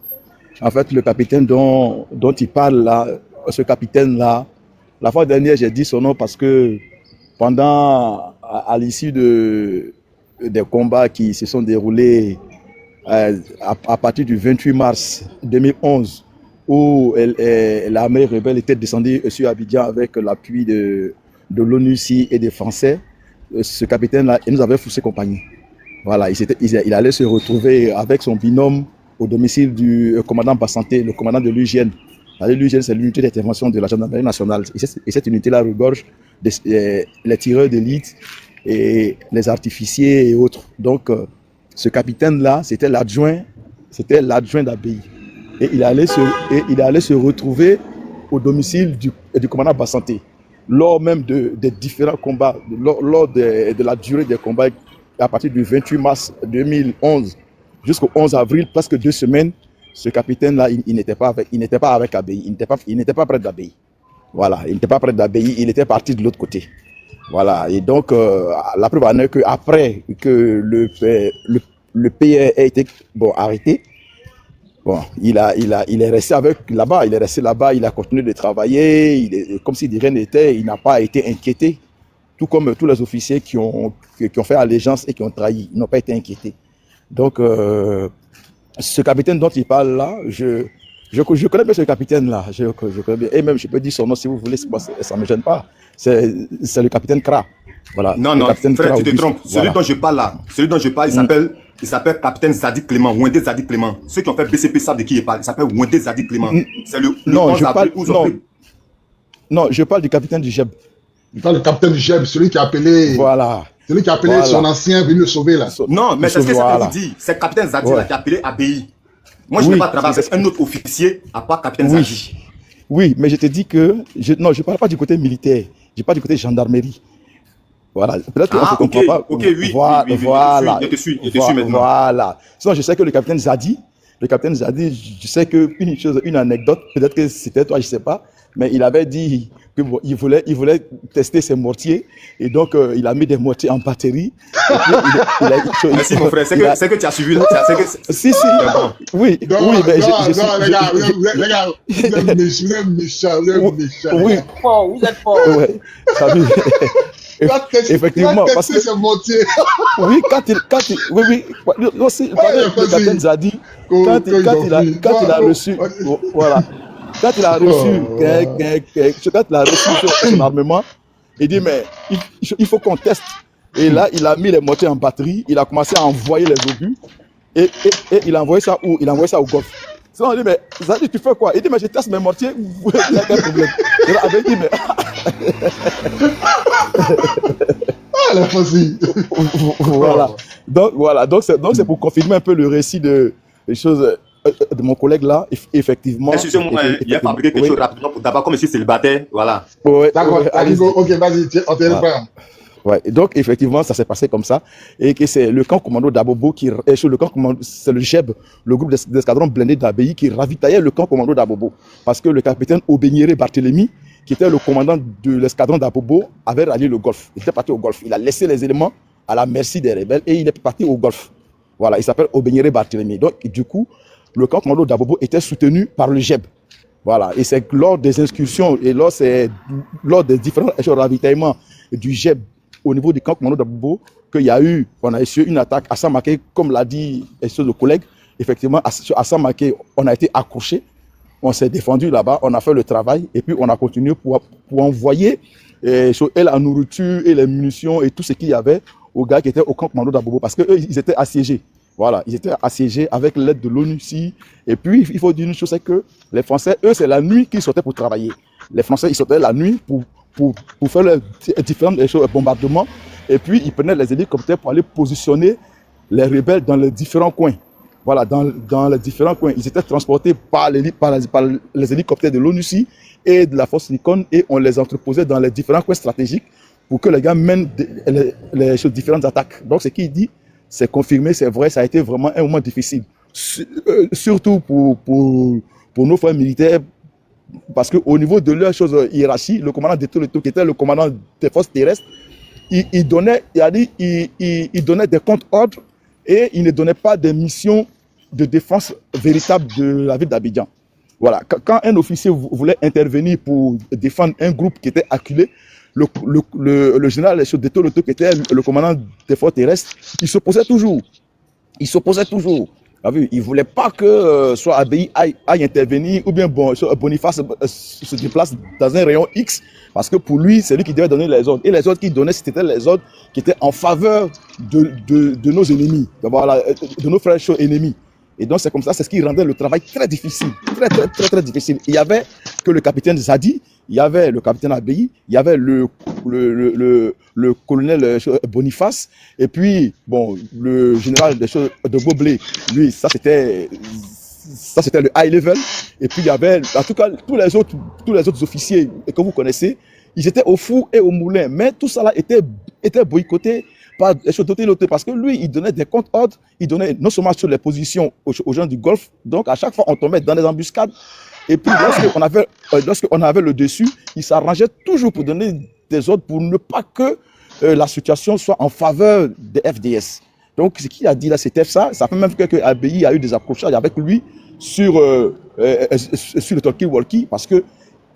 En fait, le capitaine dont il parle là, ce capitaine-là, la fois dernière, j'ai dit son nom parce que à l'issue des combats qui se sont déroulés à partir du 28 mars 2011, où l'armée rebelle était descendue sur Abidjan avec l'appui de l'ONUCI et des Français, ce capitaine-là, il nous avait foussé compagnie. Voilà, il allait se retrouver avec son binôme au domicile du commandant Bassanté, le commandant de l'UGN. L'UGN, c'est l'unité d'intervention de la gendarmerie nationale. Et cette unité-là regorge les tireurs d'élite et les artificiers et autres. Donc, ce capitaine-là, c'était l'adjoint d'Abbaye. Et il allait se retrouver au domicile du commandant Bassanté. Lors même des différents combats, lors de la durée des combats, à partir du 28 mars 2011 jusqu'au 11 avril, presque 2 semaines, ce capitaine-là, il n'était pas avec Abbaye, il n'était pas près d'Abbaye. Voilà, il n'était pas près d'Abbaye, il était parti de l'autre côté. Voilà, et donc la preuve en est qu'après que le PR a été arrêté, il est resté là-bas, il a continué de travailler, comme si de rien n'était, il n'a pas été inquiété, tout comme tous les officiers qui ont fait allégeance et qui ont trahi, ils n'ont pas été inquiétés. Donc, ce capitaine dont il parle là, je connais bien ce capitaine-là, je connais bien, et même je peux dire son nom si vous voulez, ça ne me gêne pas, c'est le capitaine Kra. Voilà, non, frère, tu te trompes. Celui dont je parle là, il s'appelle capitaine Zadik Clément, Wendé Zadik Clément. Ceux qui ont fait BCP savent de qui il parle. Il s'appelle Wendé Zadik Clément. C'est le non, je parle du capitaine du JEB. Il parle du capitaine du JEB, celui qui a appelé. Voilà. Celui qui a appelé son ancien venu le sauver là. Non, mais c'est ce que ça vous dit. C'est capitaine Zadik qui a appelé Abbaye. Moi, je n'ai pas travaillé avec un autre officier à part capitaine Zadik. Oui, mais je te dis que je ne parle pas du côté militaire, je parle du côté gendarmerie. Voilà, peut-être que je comprends pas. Ok, oui, voilà. Je te suis maintenant. Voilà. Sinon, je sais que le capitaine Zadi, je sais une anecdote, peut-être que c'était toi, je sais pas, mais il avait dit qu'il voulait tester ses mortiers, et donc il a mis des mortiers en batterie. Merci mon frère, c'est que tu as suivi là. Si. Oui, mais les gars, vous êtes méchants. Oui. Vous êtes fort. Ouais. Effectivement, parce que oui, quand le capitaine Zadi, quand il a reçu, voilà, quand il a reçu son armement, il dit mais il faut qu'on teste. Et là, il a mis les mortiers en batterie, il a commencé à envoyer les obus et il a envoyé ça où? Il a envoyé ça au Golfe. Sinon, on dit mais Zadi, tu fais quoi? Il dit mais je teste mes mortiers, il y a quel problème? Il avait dit mais la facile. Donc c'est pour confirmer un peu le récit des choses de mon collègue là, effectivement. Excusez-moi, il a fabriqué quelque chose rapidement pour d'abord comme je suis célibataire, voilà. D'accord, ok, vas-y, on te reprend. Ouais, et donc effectivement ça s'est passé comme ça et que c'est le camp commando d'Abobo c'est le JEB, le groupe d'escadrons blindés d'Abbaye qui ravitaillait le camp commando d'Abobo parce que le capitaine Obenyere Barthélemy, qui était le commandant de l'escadron d'Abobo, avait rallié le Golfe. Il était parti au Golfe. Il a laissé les éléments à la merci des rebelles et il est parti au Golfe. Voilà, il s'appelle Obenyere Barthélemy. Donc du coup, le camp commando d'Abobo était soutenu par le JEB. Voilà, et c'est lors des incursions et lors des différents ravitaillements du JEB au niveau du camp commando d'Abobo on a essuyé une attaque à Samaké, comme l'a dit le collègue. Effectivement, à Samaké, on a été accroché, on s'est défendu là-bas, on a fait le travail et puis on a continué pour envoyer la nourriture et les munitions et tout ce qu'il y avait aux gars qui étaient au camp commando d'Abobo parce qu'eux, ils étaient assiégés. Voilà, ils étaient assiégés avec l'aide de l'ONUCI. Et puis, il faut dire une chose, c'est que les Français, eux, c'est la nuit qu'ils sortaient pour travailler. Les Français, ils sortaient la nuit pour faire les différents bombardements. Et puis, ils prenaient les hélicoptères pour aller positionner les rebelles dans les différents coins. Voilà, dans les différents coins. Ils étaient transportés par les hélicoptères de l'ONUCI et de la force Nikon et on les entreposait dans les différents coins stratégiques pour que les gars mènent les différentes attaques. Donc, ce qu'il dit, c'est confirmé, c'est vrai, ça a été vraiment un moment difficile. Surtout pour nos frères militaires parce qu'au niveau de leur chose hiérarchie, le commandant de tout le tout, qui était le commandant des forces terrestres, il donnait des comptes ordres et il ne donnait pas des missions de défense véritable de la ville d'Abidjan. Voilà. Quand un officier voulait intervenir pour défendre un groupe qui était acculé, le général de tout le tout, qui était le commandant des forces terrestres, il s'opposait toujours. Il s'opposait toujours. Il ne voulait pas que soit Abbaye aille intervenir ou bien Boniface se déplace dans un rayon X parce que pour lui, c'est lui qui devait donner les ordres. Et les ordres qu'il donnait, c'était les ordres qui étaient en faveur de nos ennemis, voilà, de nos frères ennemis. Et donc c'est comme ça, c'est ce qui rendait le travail très difficile, très difficile. Il y avait que le capitaine Zadi, il y avait le capitaine Abbaye, il y avait le colonel Boniface, et puis bon, le général de Boblé, lui, ça c'était le high level. Et puis il y avait, en tout cas, tous les autres officiers que vous connaissez, ils étaient au four et au moulin, mais tout ça là était boycotté par l'autre, parce que lui, il donnait des comptes ordres, il donnait non seulement sur les positions aux gens du Golfe, donc à chaque fois on tombait dans des embuscades. Et puis lorsqu'on avait le dessus, il s'arrangeait toujours pour donner des ordres pour ne pas que la situation soit en faveur des FDS. Donc ce qu'il a dit là, c'était ça. Ça fait même que Abbaye a eu des accrochages avec lui sur le talkie-walkie, parce que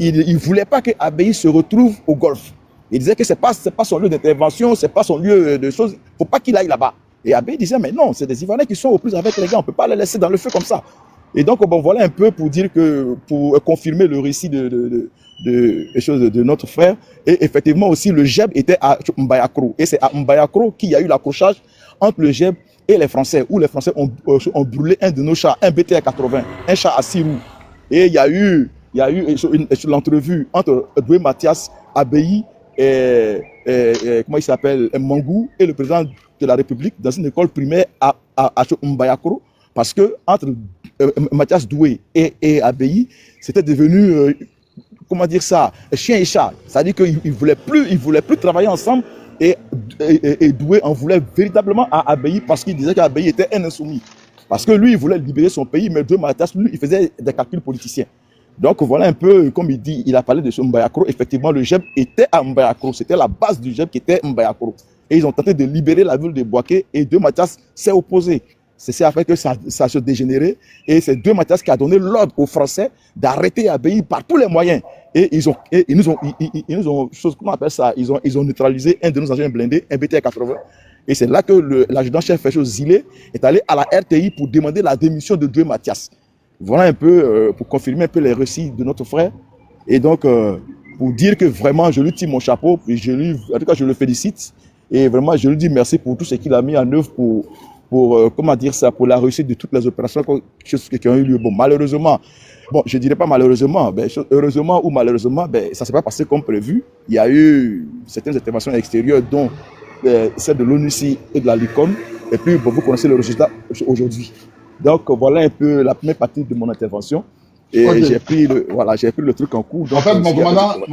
il voulait pas que Abbaye se retrouve au Golfe. Il disait que c'est pas son lieu d'intervention, c'est pas son lieu de choses. Faut pas qu'il aille là-bas. Et Abbaye disait, mais non, c'est des Ivoiriens qui sont aux prises avec les gars, on peut pas les laisser dans le feu comme ça. Et donc, bon, voilà un peu pour dire que, pour confirmer le récit de notre frère. Et effectivement aussi, le GEB était à Mbayakro. Et c'est à Mbayakro qu'il y a eu l'accrochage entre le GEB et les Français, où les Français ont brûlé un de nos chars, un BTR 80, un char à 6 roues. Et il y a eu l'entrevue entre Doué Mathias, Abbaye, comment il s'appelle, Mangou, et le président de la République dans une école primaire à Mbayakro, parce que entre Mathias Doué et Abbaye, c'était devenu, comment dire ça, chien et chat. C'est-à-dire qu'ils voulaient plus travailler ensemble, et Doué en voulait véritablement à Abbaye, parce qu'il disait qu'Abbaye était un insoumis. Parce que lui, il voulait libérer son pays, mais Doué Mathias, lui, il faisait des calculs politiciens. Donc voilà un peu, comme il dit, il a parlé de ce Mbayakro. Effectivement, le GEB était à Mbayakro. C'était la base du GEB qui était Mbayakro. Et ils ont tenté de libérer la ville de Bouaké, et Doué Mathias s'est opposé. C'est ça fait que ça se dégénéré. Et c'est Doué Mathias qui a donné l'ordre aux Français d'arrêter Abbaye par tous les moyens. Et ils nous ont, comment on appelle ça, ils ont neutralisé un de nos engins blindés, un BTR 80. Et c'est là que l'adjudant-chef Zilé est allé à la RTI pour demander la démission de Doué Mathias. Voilà un peu, pour confirmer un peu les récits de notre frère. Et donc, pour dire que vraiment, je lui tire mon chapeau, et en tout cas, je le félicite. Et vraiment, je lui dis merci pour tout ce qu'il a mis en œuvre pour comment dire ça, pour la réussite de toutes les opérations qui ont eu lieu. Bon, malheureusement, je dirais pas malheureusement, heureusement ou malheureusement, ça s'est pas passé comme prévu. Il y a eu certaines interventions extérieures, dont celle de l'ONUCI et de la LICON. Et puis, vous connaissez le résultat aujourd'hui. Donc, voilà un peu la première partie de mon intervention. Et okay. J'ai pris le truc en cours. Donc, en fait, mon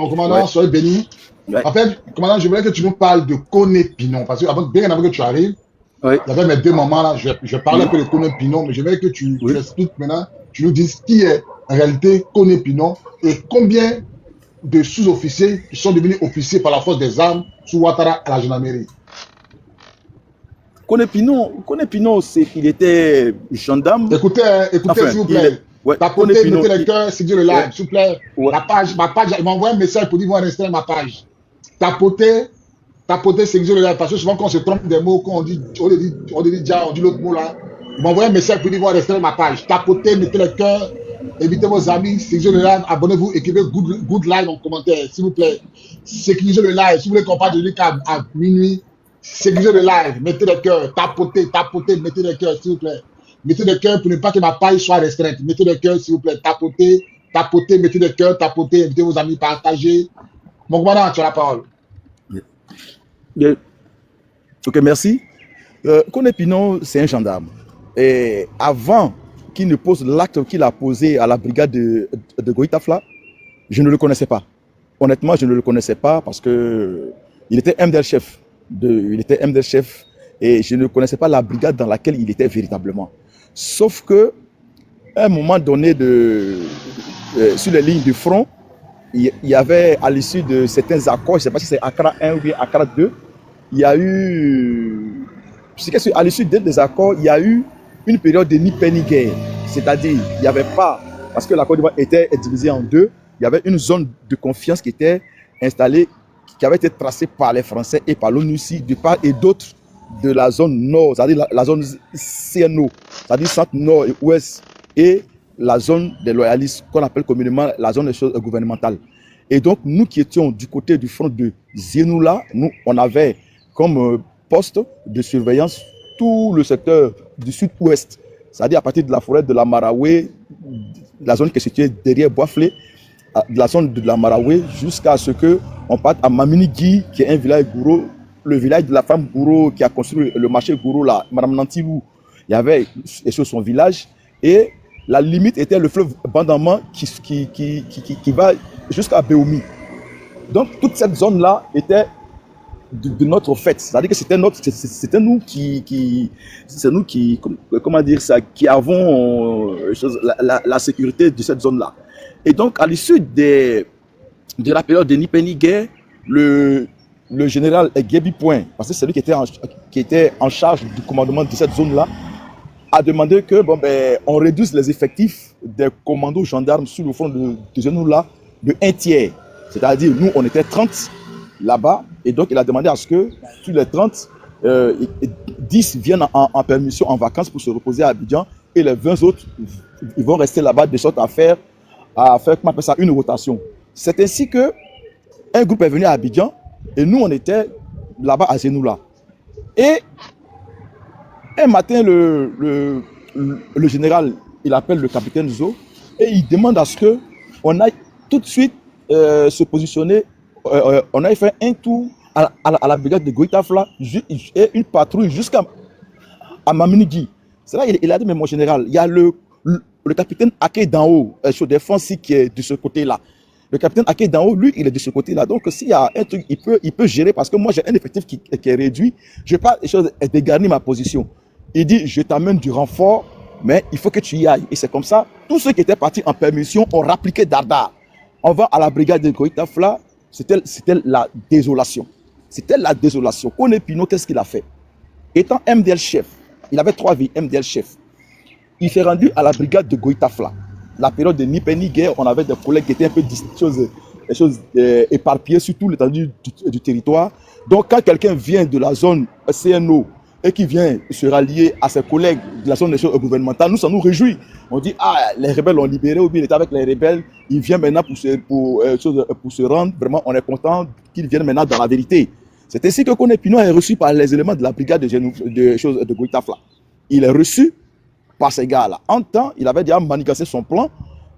commandant, ouais. Soyez béni. Ouais. En fait, commandant, je voulais que tu nous parles de Koné Pinon. Parce que bien avant que tu arrives, ouais. Il y avait mes deux mamans là. Je parlais un peu de Koné Pinon, mais je voulais que tu expliques maintenant. Tu nous dises qui est en réalité Koné Pinon et combien de sous-officiers qui sont devenus officiers par la force des armes sous Ouattara à la gendarmerie. Koné Pinon, c'est qu'il était gendarme. Écoutez, enfin, s'il vous plaît. Ouais. Tapotez, mettez les cœurs, c'est Dieu le live, ouais. S'il vous plaît. Ouais. Ma page, il m'a envoyé un message pour dire qu'on va restreindre ma page. Tapotez, c'est Dieu le live, parce que souvent quand on se trompe des mots, quand on dit déjà, on dit l'autre mot là. Il m'a envoyé un message pour dire qu'on va restreindre ma page. Tapotez, mettez les cœurs, invitez vos amis, c'est Dieu le live, abonnez-vous, écrivez good live en commentaire, s'il vous plaît. C'est Dieu le live, si vous voulez qu'on parle de lui à minuit. Sécuriser le live, mettez les cœurs, tapotez, mettez les cœurs, s'il vous plaît. Mettez les cœurs pour ne pas que ma page soit restreinte. Mettez les cœurs, s'il vous plaît, tapotez, mettez les cœurs, tapotez, invitez vos amis, partagez. Mon commandant, tu as la parole. Yeah. Ok, merci. Koné Pinon, c'est un gendarme. Et avant qu'il ne pose l'acte qu'il a posé à la brigade de Goïtafla, je ne le connaissais pas. Honnêtement, je ne le connaissais pas parce que il était MDL chef. Il était MDL chef et je ne connaissais pas la brigade dans laquelle il était véritablement. Sauf que à un moment donné sur les lignes de front, il y avait à l'issue de certains accords, je ne sais pas si c'est Accra 1 ou bien Accra 2, il y a eu, à l'issue des accords, il y a eu une période de ni paix ni guerre. C'est-à-dire, il n'y avait pas, parce que la Côte d'Ivoire était divisée en deux, il y avait une zone de confiance qui était installée, qui avait été tracée par les Français et par l'ONUCI, de part et d'autre de la zone nord, c'est-à-dire la zone CNO, c'est-à-dire centre nord et ouest, et la zone des loyalistes, qu'on appelle communément la zone des choses gouvernementales. Et donc, nous qui étions du côté du front de Zenoula, nous, on avait comme poste de surveillance tout le secteur du sud-ouest, c'est-à-dire à partir de la forêt de la Maraoué, la zone qui est située derrière Boisflé, de la zone de la Maraoué, jusqu'à ce qu'on parte à Maminigui, qui est un village gourou, le village de la femme gourou qui a construit le marché gourou là, Madame Nantilou. Il y avait sur son village, et la limite était le fleuve Bandama qui va jusqu'à Béoumi. Donc toute cette zone-là était de notre fait, c'est-à-dire que c'était nous qui comment dire ça, qui avons la sécurité de cette zone-là. Et donc à l'issue de la période de ni paix ni guerre, le général Gebi Point, parce que c'est lui qui était en charge du commandement de cette zone-là, a demandé que on réduise les effectifs des commandos gendarmes sur le front de Zenoula de 1/3. C'est-à-dire, nous, on était 30 là-bas, et donc il a demandé à ce que sur les 30, 10 viennent en permission, en vacances pour se reposer à Abidjan, et les 20 autres, ils vont rester là-bas de sorte à faire comment on appelle ça, une rotation. C'est ainsi que un groupe est venu à Abidjan, et nous, on était là-bas à Zenoula. Et un matin, le général, il appelle le capitaine Zo, et il demande à ce qu'on aille tout de suite se positionner. On a fait un tour à la brigade de Goïtafla et une patrouille jusqu'à Maminigui. C'est là il a dit, mais mon général, il y a le capitaine Ake d'en haut, sur défense qui est de ce côté-là. Le capitaine Ake d'en haut, lui, il est de ce côté-là. Donc, s'il y a un truc, il peut gérer, parce que moi, j'ai un effectif qui est réduit. Je ne vais pas dégarnir ma position. Il dit, je t'amène du renfort, mais il faut que tu y ailles. Et c'est comme ça, tous ceux qui étaient partis en permission ont rappliqué Dardar. On va à la brigade de Goïtafla, c'était la désolation. C'était la désolation. Kone Pino, qu'est-ce qu'il a fait? Étant MDL chef, il avait 3 vies, MDL chef. Il s'est rendu à la brigade de Goïtafla. La période de ni paix ni guerre, on avait des collègues qui étaient un peu des choses éparpillées sur tout l'étendue du territoire. Donc, quand quelqu'un vient de la zone CNO et qui vient se rallier à ses collègues de la zone des choses gouvernementales, nous, ça nous réjouit. On dit, les rebelles l'ont libéré, ou bien il est avec les rebelles, il vient maintenant pour se rendre. Vraiment, on est content qu'il vienne maintenant dans la vérité. C'est ainsi que Kone Pino est reçu par les éléments de la brigade de Goïtafla. Il est reçu par ces gars-là. En temps, il avait déjà manigancé son plan.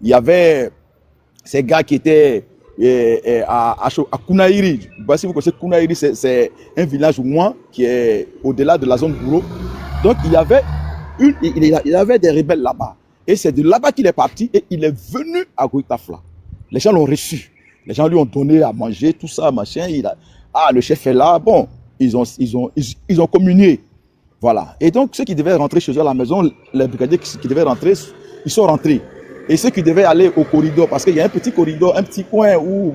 Il y avait ces gars qui étaient à Kounaïri. Si vous connaissez Kounaïri, c'est un village moins qui est au-delà de la zone Gouro. Donc, il y avait des rebelles là-bas. Et c'est de là-bas qu'il est parti et il est venu à Goïtafla. Les gens l'ont reçu. Les gens lui ont donné à manger, tout ça, machin. Le chef est là. Bon, ils ont communié. Voilà. Et donc, ceux qui devaient rentrer chez eux à la maison, les brigadiers qui devaient rentrer, ils sont rentrés. Et ceux qui devaient aller au corridor, parce qu'il y a un petit corridor, un petit coin où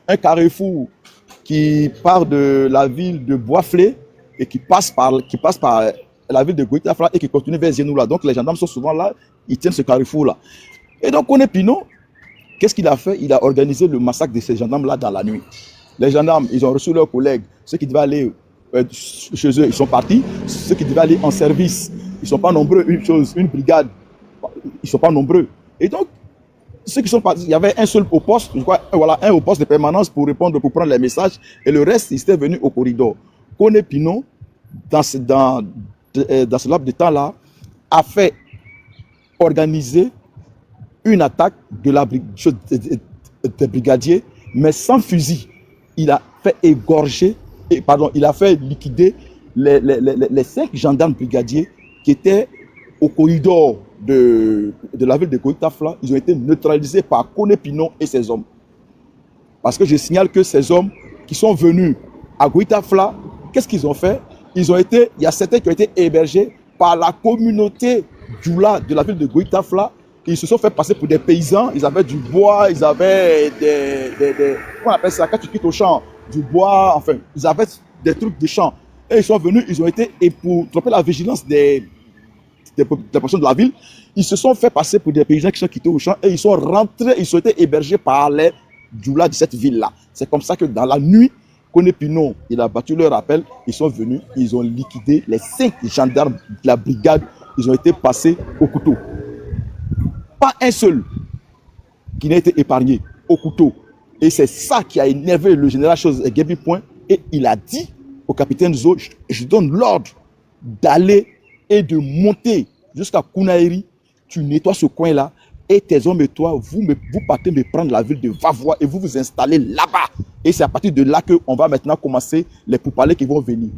un carrefour qui part de la ville de Boisflé et qui passe par la ville de Goïtafla et qui continue vers Zenoula. Donc, les gendarmes sont souvent là, ils tiennent ce carrefour-là. Et donc, Kone Pino, qu'est-ce qu'il a fait? Il a organisé le massacre de ces gendarmes-là dans la nuit. Les gendarmes, ils ont reçu leurs collègues, ceux qui devaient aller chez eux, ils sont partis. Ceux qui devaient aller en service, ils ne sont pas nombreux. Une brigade, ils ne sont pas nombreux. Et donc, ceux qui sont partis, il y avait un seul au poste, je crois, voilà, un au poste de permanence pour répondre, pour prendre les messages. Et le reste, ils étaient venus au corridor. Kone Pino, dans ce laps de temps-là, a fait organiser une attaque des brigadiers, mais sans fusil. Il a fait égorger, il a fait liquider les 5 gendarmes brigadiers qui étaient au corridor de la ville de Goïtafla. Ils ont été neutralisés par Kone Pino et ses hommes. Parce que je signale que ces hommes qui sont venus à Goïtafla, qu'est-ce qu'ils ont fait? Il y a certains qui ont été hébergés par la communauté Djoula de la ville de Goïtafla ils se sont fait passer pour des paysans, ils avaient du bois, ils avaient comment on appelle ça, quand tu quittes au champ, du bois, enfin, ils avaient des trucs de champ. Et ils sont venus, ils ont été, et pour tromper la vigilance des personnes de la ville, ils se sont fait passer pour des paysans qui sont quittés au champ et ils sont rentrés, ils ont été hébergés par les djoulas de cette ville-là. C'est comme ça que dans la nuit, Kone Pino, il a battu leur appel, ils sont venus, ils ont liquidé les 5 gendarmes de la brigade, ils ont été passés au couteau. Pas un seul qui n'a été épargné au couteau. Et c'est ça qui a énervé le général Gebi Point, et il a dit au capitaine Zo, je donne l'ordre d'aller et de monter jusqu'à Kounaïri, tu nettoies ce coin-là, et tes hommes et toi, vous partez me prendre la ville de Vavois et vous vous installez là-bas. Et c'est à partir de là qu'on va maintenant commencer les pourparlers qui vont venir.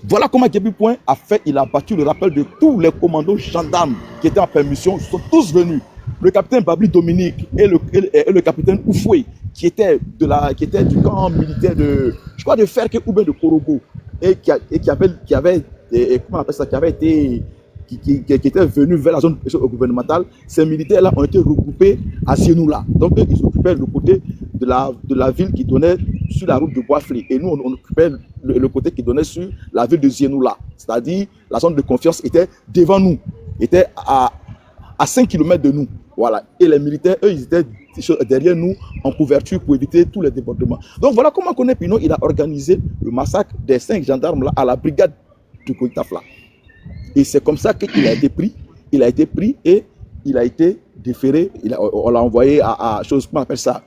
Voilà comment Gebi Point a fait, il a battu le rappel de tous les commandos gendarmes qui étaient en permission, ils sont tous venus. Le capitaine Babli Dominique et le capitaine Oufoué, qui était du camp militaire de, je crois, de Ferke ou bien de Korogo, et qui avait comment on appelle ça, qui étaient venus vers la zone gouvernementale. Ces militaires-là ont été regroupés à Zienoula. Donc, ils occupaient le côté de la ville qui donnait sur la route de Boisflé. Et nous, on occupait le côté qui donnait sur la ville de Zienoula. C'est-à-dire, la zone de confiance était devant nous, était à 5 km de nous. Voilà. Et les militaires, eux, ils étaient derrière nous en couverture pour éviter tous les débordements. Donc, voilà comment Kone Pino, il a organisé le massacre des 5 gendarmes là, à la brigade de Koitafla. Et c'est comme ça qu'il a été pris. Il a été pris et il a été déféré. On l'a envoyé à chose, comment on appelle ça,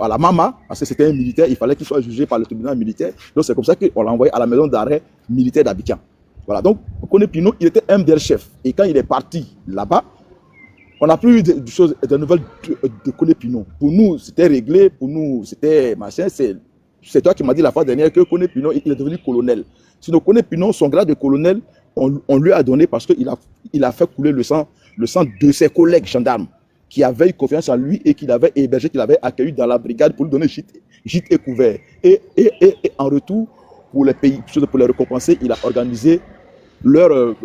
à la Mama, parce que c'était un militaire. Il fallait qu'il soit jugé par le tribunal militaire. Donc c'est comme ça qu'on l'a envoyé à la maison d'arrêt militaire d'Abidjan. Voilà. Donc Kone Pino, il était MDR-chef. Et quand il est parti là-bas, on n'a plus eu de nouvelles de Kone Pino. Pour nous, c'était réglé. Pour nous, c'était machin. C'est toi qui m'as dit la fois dernière que Kone Pino, il est devenu colonel. Sinon, Kone Pino, son grade de colonel, on lui a donné parce qu'il a fait couler le sang de ses collègues gendarmes qui avaient eu confiance en lui et qu'il avait hébergé, qu'il avait accueilli dans la brigade pour lui donner gîte et couvert. Et en retour, pour les récompenser, il a organisé leur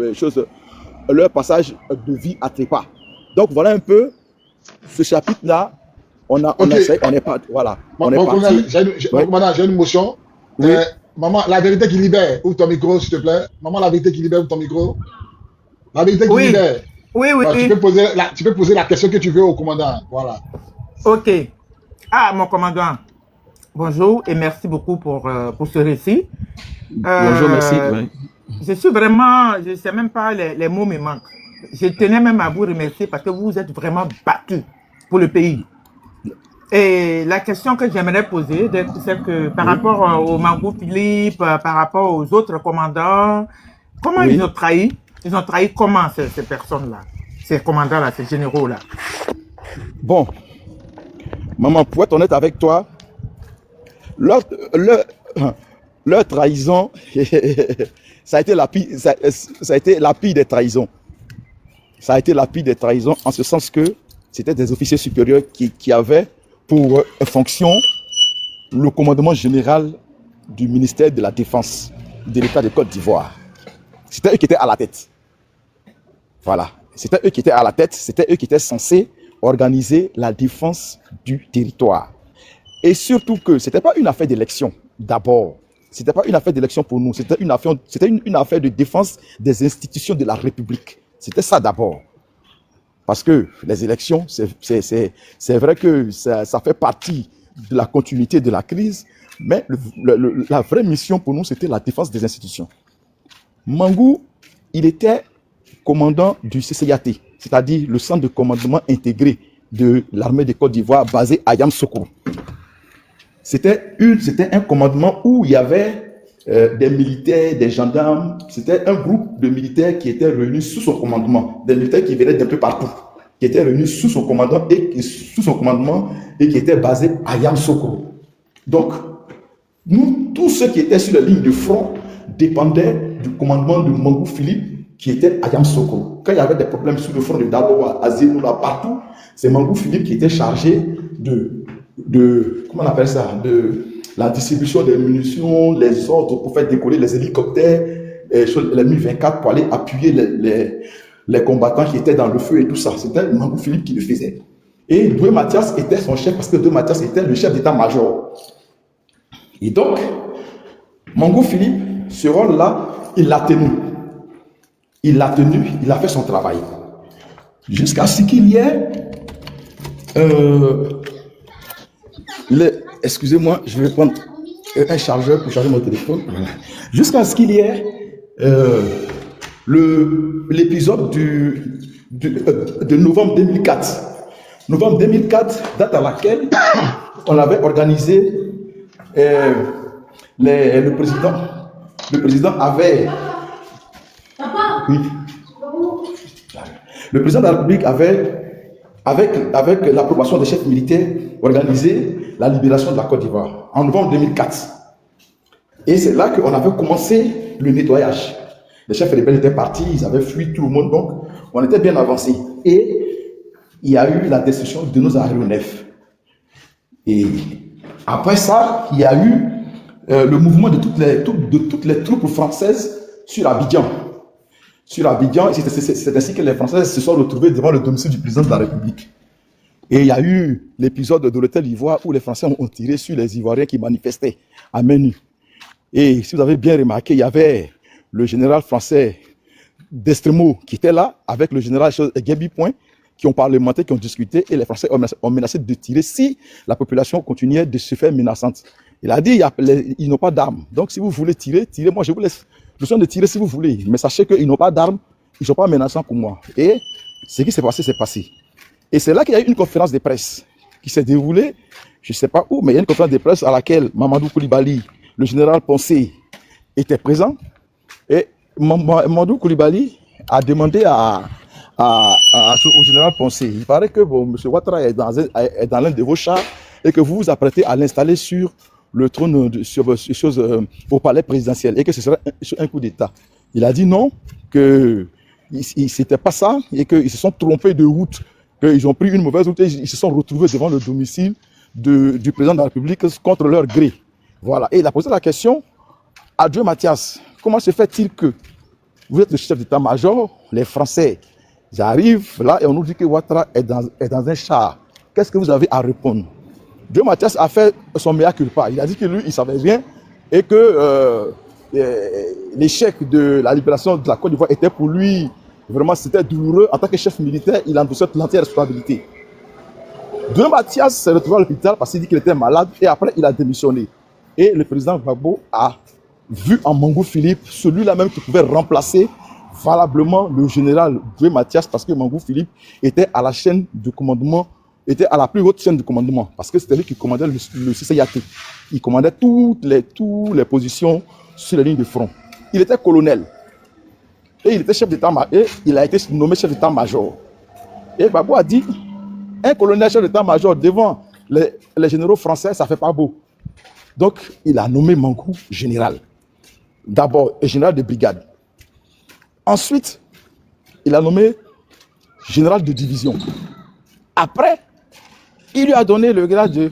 passage de vie à trépas. Donc voilà un peu ce chapitre-là. On est pas, voilà. On est parti. J'ai une motion. Oui. Maman, la vérité qui libère. Ouvre ton micro, s'il te plaît. Maman, la vérité qui libère, ouvre ton micro. La vérité qui libère. Oui. Alors, tu peux poser la question que tu veux au commandant. Voilà. Ok. Ah, mon commandant. Bonjour et merci beaucoup pour ce récit. Bonjour, merci. Ouais. Je suis vraiment, je ne sais même pas, les mots me manquent. Je tenais même à vous remercier parce que vous êtes vraiment battu pour le pays. Et la question que j'aimerais poser, c'est que par rapport au Mangou Philippe, par rapport aux autres commandants, comment ils ont trahi? Ils ont trahi comment ces personnes-là, ces commandants-là, ces généraux-là? Bon, maman, pour être honnête avec toi, leur trahison, ça a été la pire des trahisons. Ça a été la pire des trahisons en ce sens que c'était des officiers supérieurs qui avaient pour fonction le commandement général du ministère de la Défense de l'État de Côte d'Ivoire. C'était eux qui étaient à la tête. Voilà. C'était eux qui étaient à la tête. C'était eux qui étaient censés organiser la défense du territoire. Et surtout que ce n'était pas une affaire d'élection d'abord. Ce n'était pas une affaire d'élection pour nous. C'était une affaire de défense des institutions de la République. C'était ça d'abord. Parce que les élections, c'est vrai que ça fait partie de la continuité de la crise, mais la vraie mission pour nous, c'était la défense des institutions. Mangou, il était commandant du CCIAT, c'est-à-dire le centre de commandement intégré de l'armée de Côte d'Ivoire basé à Yamoussoukro. C'était un commandement où il y avait des militaires, des gendarmes. C'était un groupe de militaires qui étaient réunis sous son commandement, des militaires qui venaient d'un peu partout, qui étaient réunis sous son commandement et qui étaient basés à Yamoussoukro. Donc, nous, tous ceux qui étaient sur la ligne de front dépendaient du commandement de Mangou Philippe qui était à Yamoussoukro. Quand il y avait des problèmes sur le front de Daboa, à Zienoula, partout, c'est Mangou Philippe qui était chargé comment on appelle ça, de la distribution des munitions, les ordres pour faire décoller les hélicoptères, les Mi-24 pour aller appuyer les combattants qui étaient dans le feu et tout ça. C'était Mangou Philippe qui le faisait. Et Doué Mathias était son chef parce que Doué Mathias était le chef d'état-major. Et donc, Mangou Philippe, ce rôle-là, il l'a tenu. Il l'a tenu, il a fait son travail. Jusqu'à ce qu'il y ait... excusez-moi, je vais prendre un chargeur pour charger mon téléphone. Voilà. Jusqu'à ce qu'il y ait l'épisode de novembre 2004. Novembre 2004, date à laquelle on avait organisé, le président avait... Oui. Le président de la République avait, avec l'approbation des chefs militaires, organisé la libération de la Côte d'Ivoire en novembre 2004. Et c'est là qu'on avait commencé le nettoyage. Les chefs rebelles étaient partis, ils avaient fui tout le monde, donc on était bien avancé. Et il y a eu la destruction de nos aéronefs. Et après ça, il y a eu le mouvement de toutes les troupes françaises sur Abidjan. Sur Abidjan, c'est ainsi que les Français se sont retrouvés devant le domicile du président de la République. Et il y a eu l'épisode de l'hôtel Ivoire où les Français ont tiré sur les Ivoiriens qui manifestaient à main nue. Et si vous avez bien remarqué, il y avait le général français d'Estremo qui était là, avec le général Gabi Point, qui ont parlementé, qui ont discuté, et les Français ont menacé de tirer si la population continuait de se faire menaçante. Il a dit, ils n'ont pas d'armes. Donc si vous voulez tirer, tirez, moi je vous laisse le soin de tirer si vous voulez. Mais sachez qu'ils n'ont pas d'armes, ils ne sont pas menaçants pour moi. Et ce qui s'est passé, c'est passé. Et c'est là qu'il y a eu une conférence de presse qui s'est déroulée, je ne sais pas où, mais il y a une conférence de presse à laquelle Mamadou Koulibaly, le général Poncé, était présent. Et Mamadou Koulibaly a demandé au général Poncé, il paraît que M. Ouattara est dans l'un de vos chars et que vous vous apprêtez à l'installer sur le trône au palais présidentiel et que ce serait un coup d'État. Il a dit non, que c'était pas ça et qu'ils se sont trompés de route, qu'ils ont pris une mauvaise route et ils se sont retrouvés devant le domicile du président de la République contre leur gré. Voilà. Et il a posé la question à Doué Mathias. Comment se fait-il que vous êtes le chef d'état-major, les Français arrivent là et on nous dit que Ouattara est dans un char. Qu'est-ce que vous avez à répondre? Doué Mathias a fait son mea culpa. Il a dit que lui, il savait bien et que l'échec de la libération de la Côte d'Ivoire était pour lui, vraiment, c'était douloureux. En tant que chef militaire, il endossait l'entière responsabilité. Doué Mathias s'est retrouvé à l'hôpital parce qu'il dit qu'il était malade et après, il a démissionné. Et le président Gbagbo a vu en Mangou Philippe celui-là même qui pouvait remplacer valablement le général Doué Mathias parce que Mangou Philippe était à la chaîne de commandement, était à la plus haute chaîne de commandement parce que c'était lui qui commandait le CCIAT. Il commandait toutes les positions sur les lignes de front. Il était colonel et il était chef d'état-major et il a été nommé chef d'état-major. Et Gbagbo a dit, un colonel chef d'état-major devant les généraux français, ça fait pas beau. Donc, il a nommé Mangou général. D'abord, général de brigade. Ensuite, il a nommé général de division. Après, il lui a donné le grade de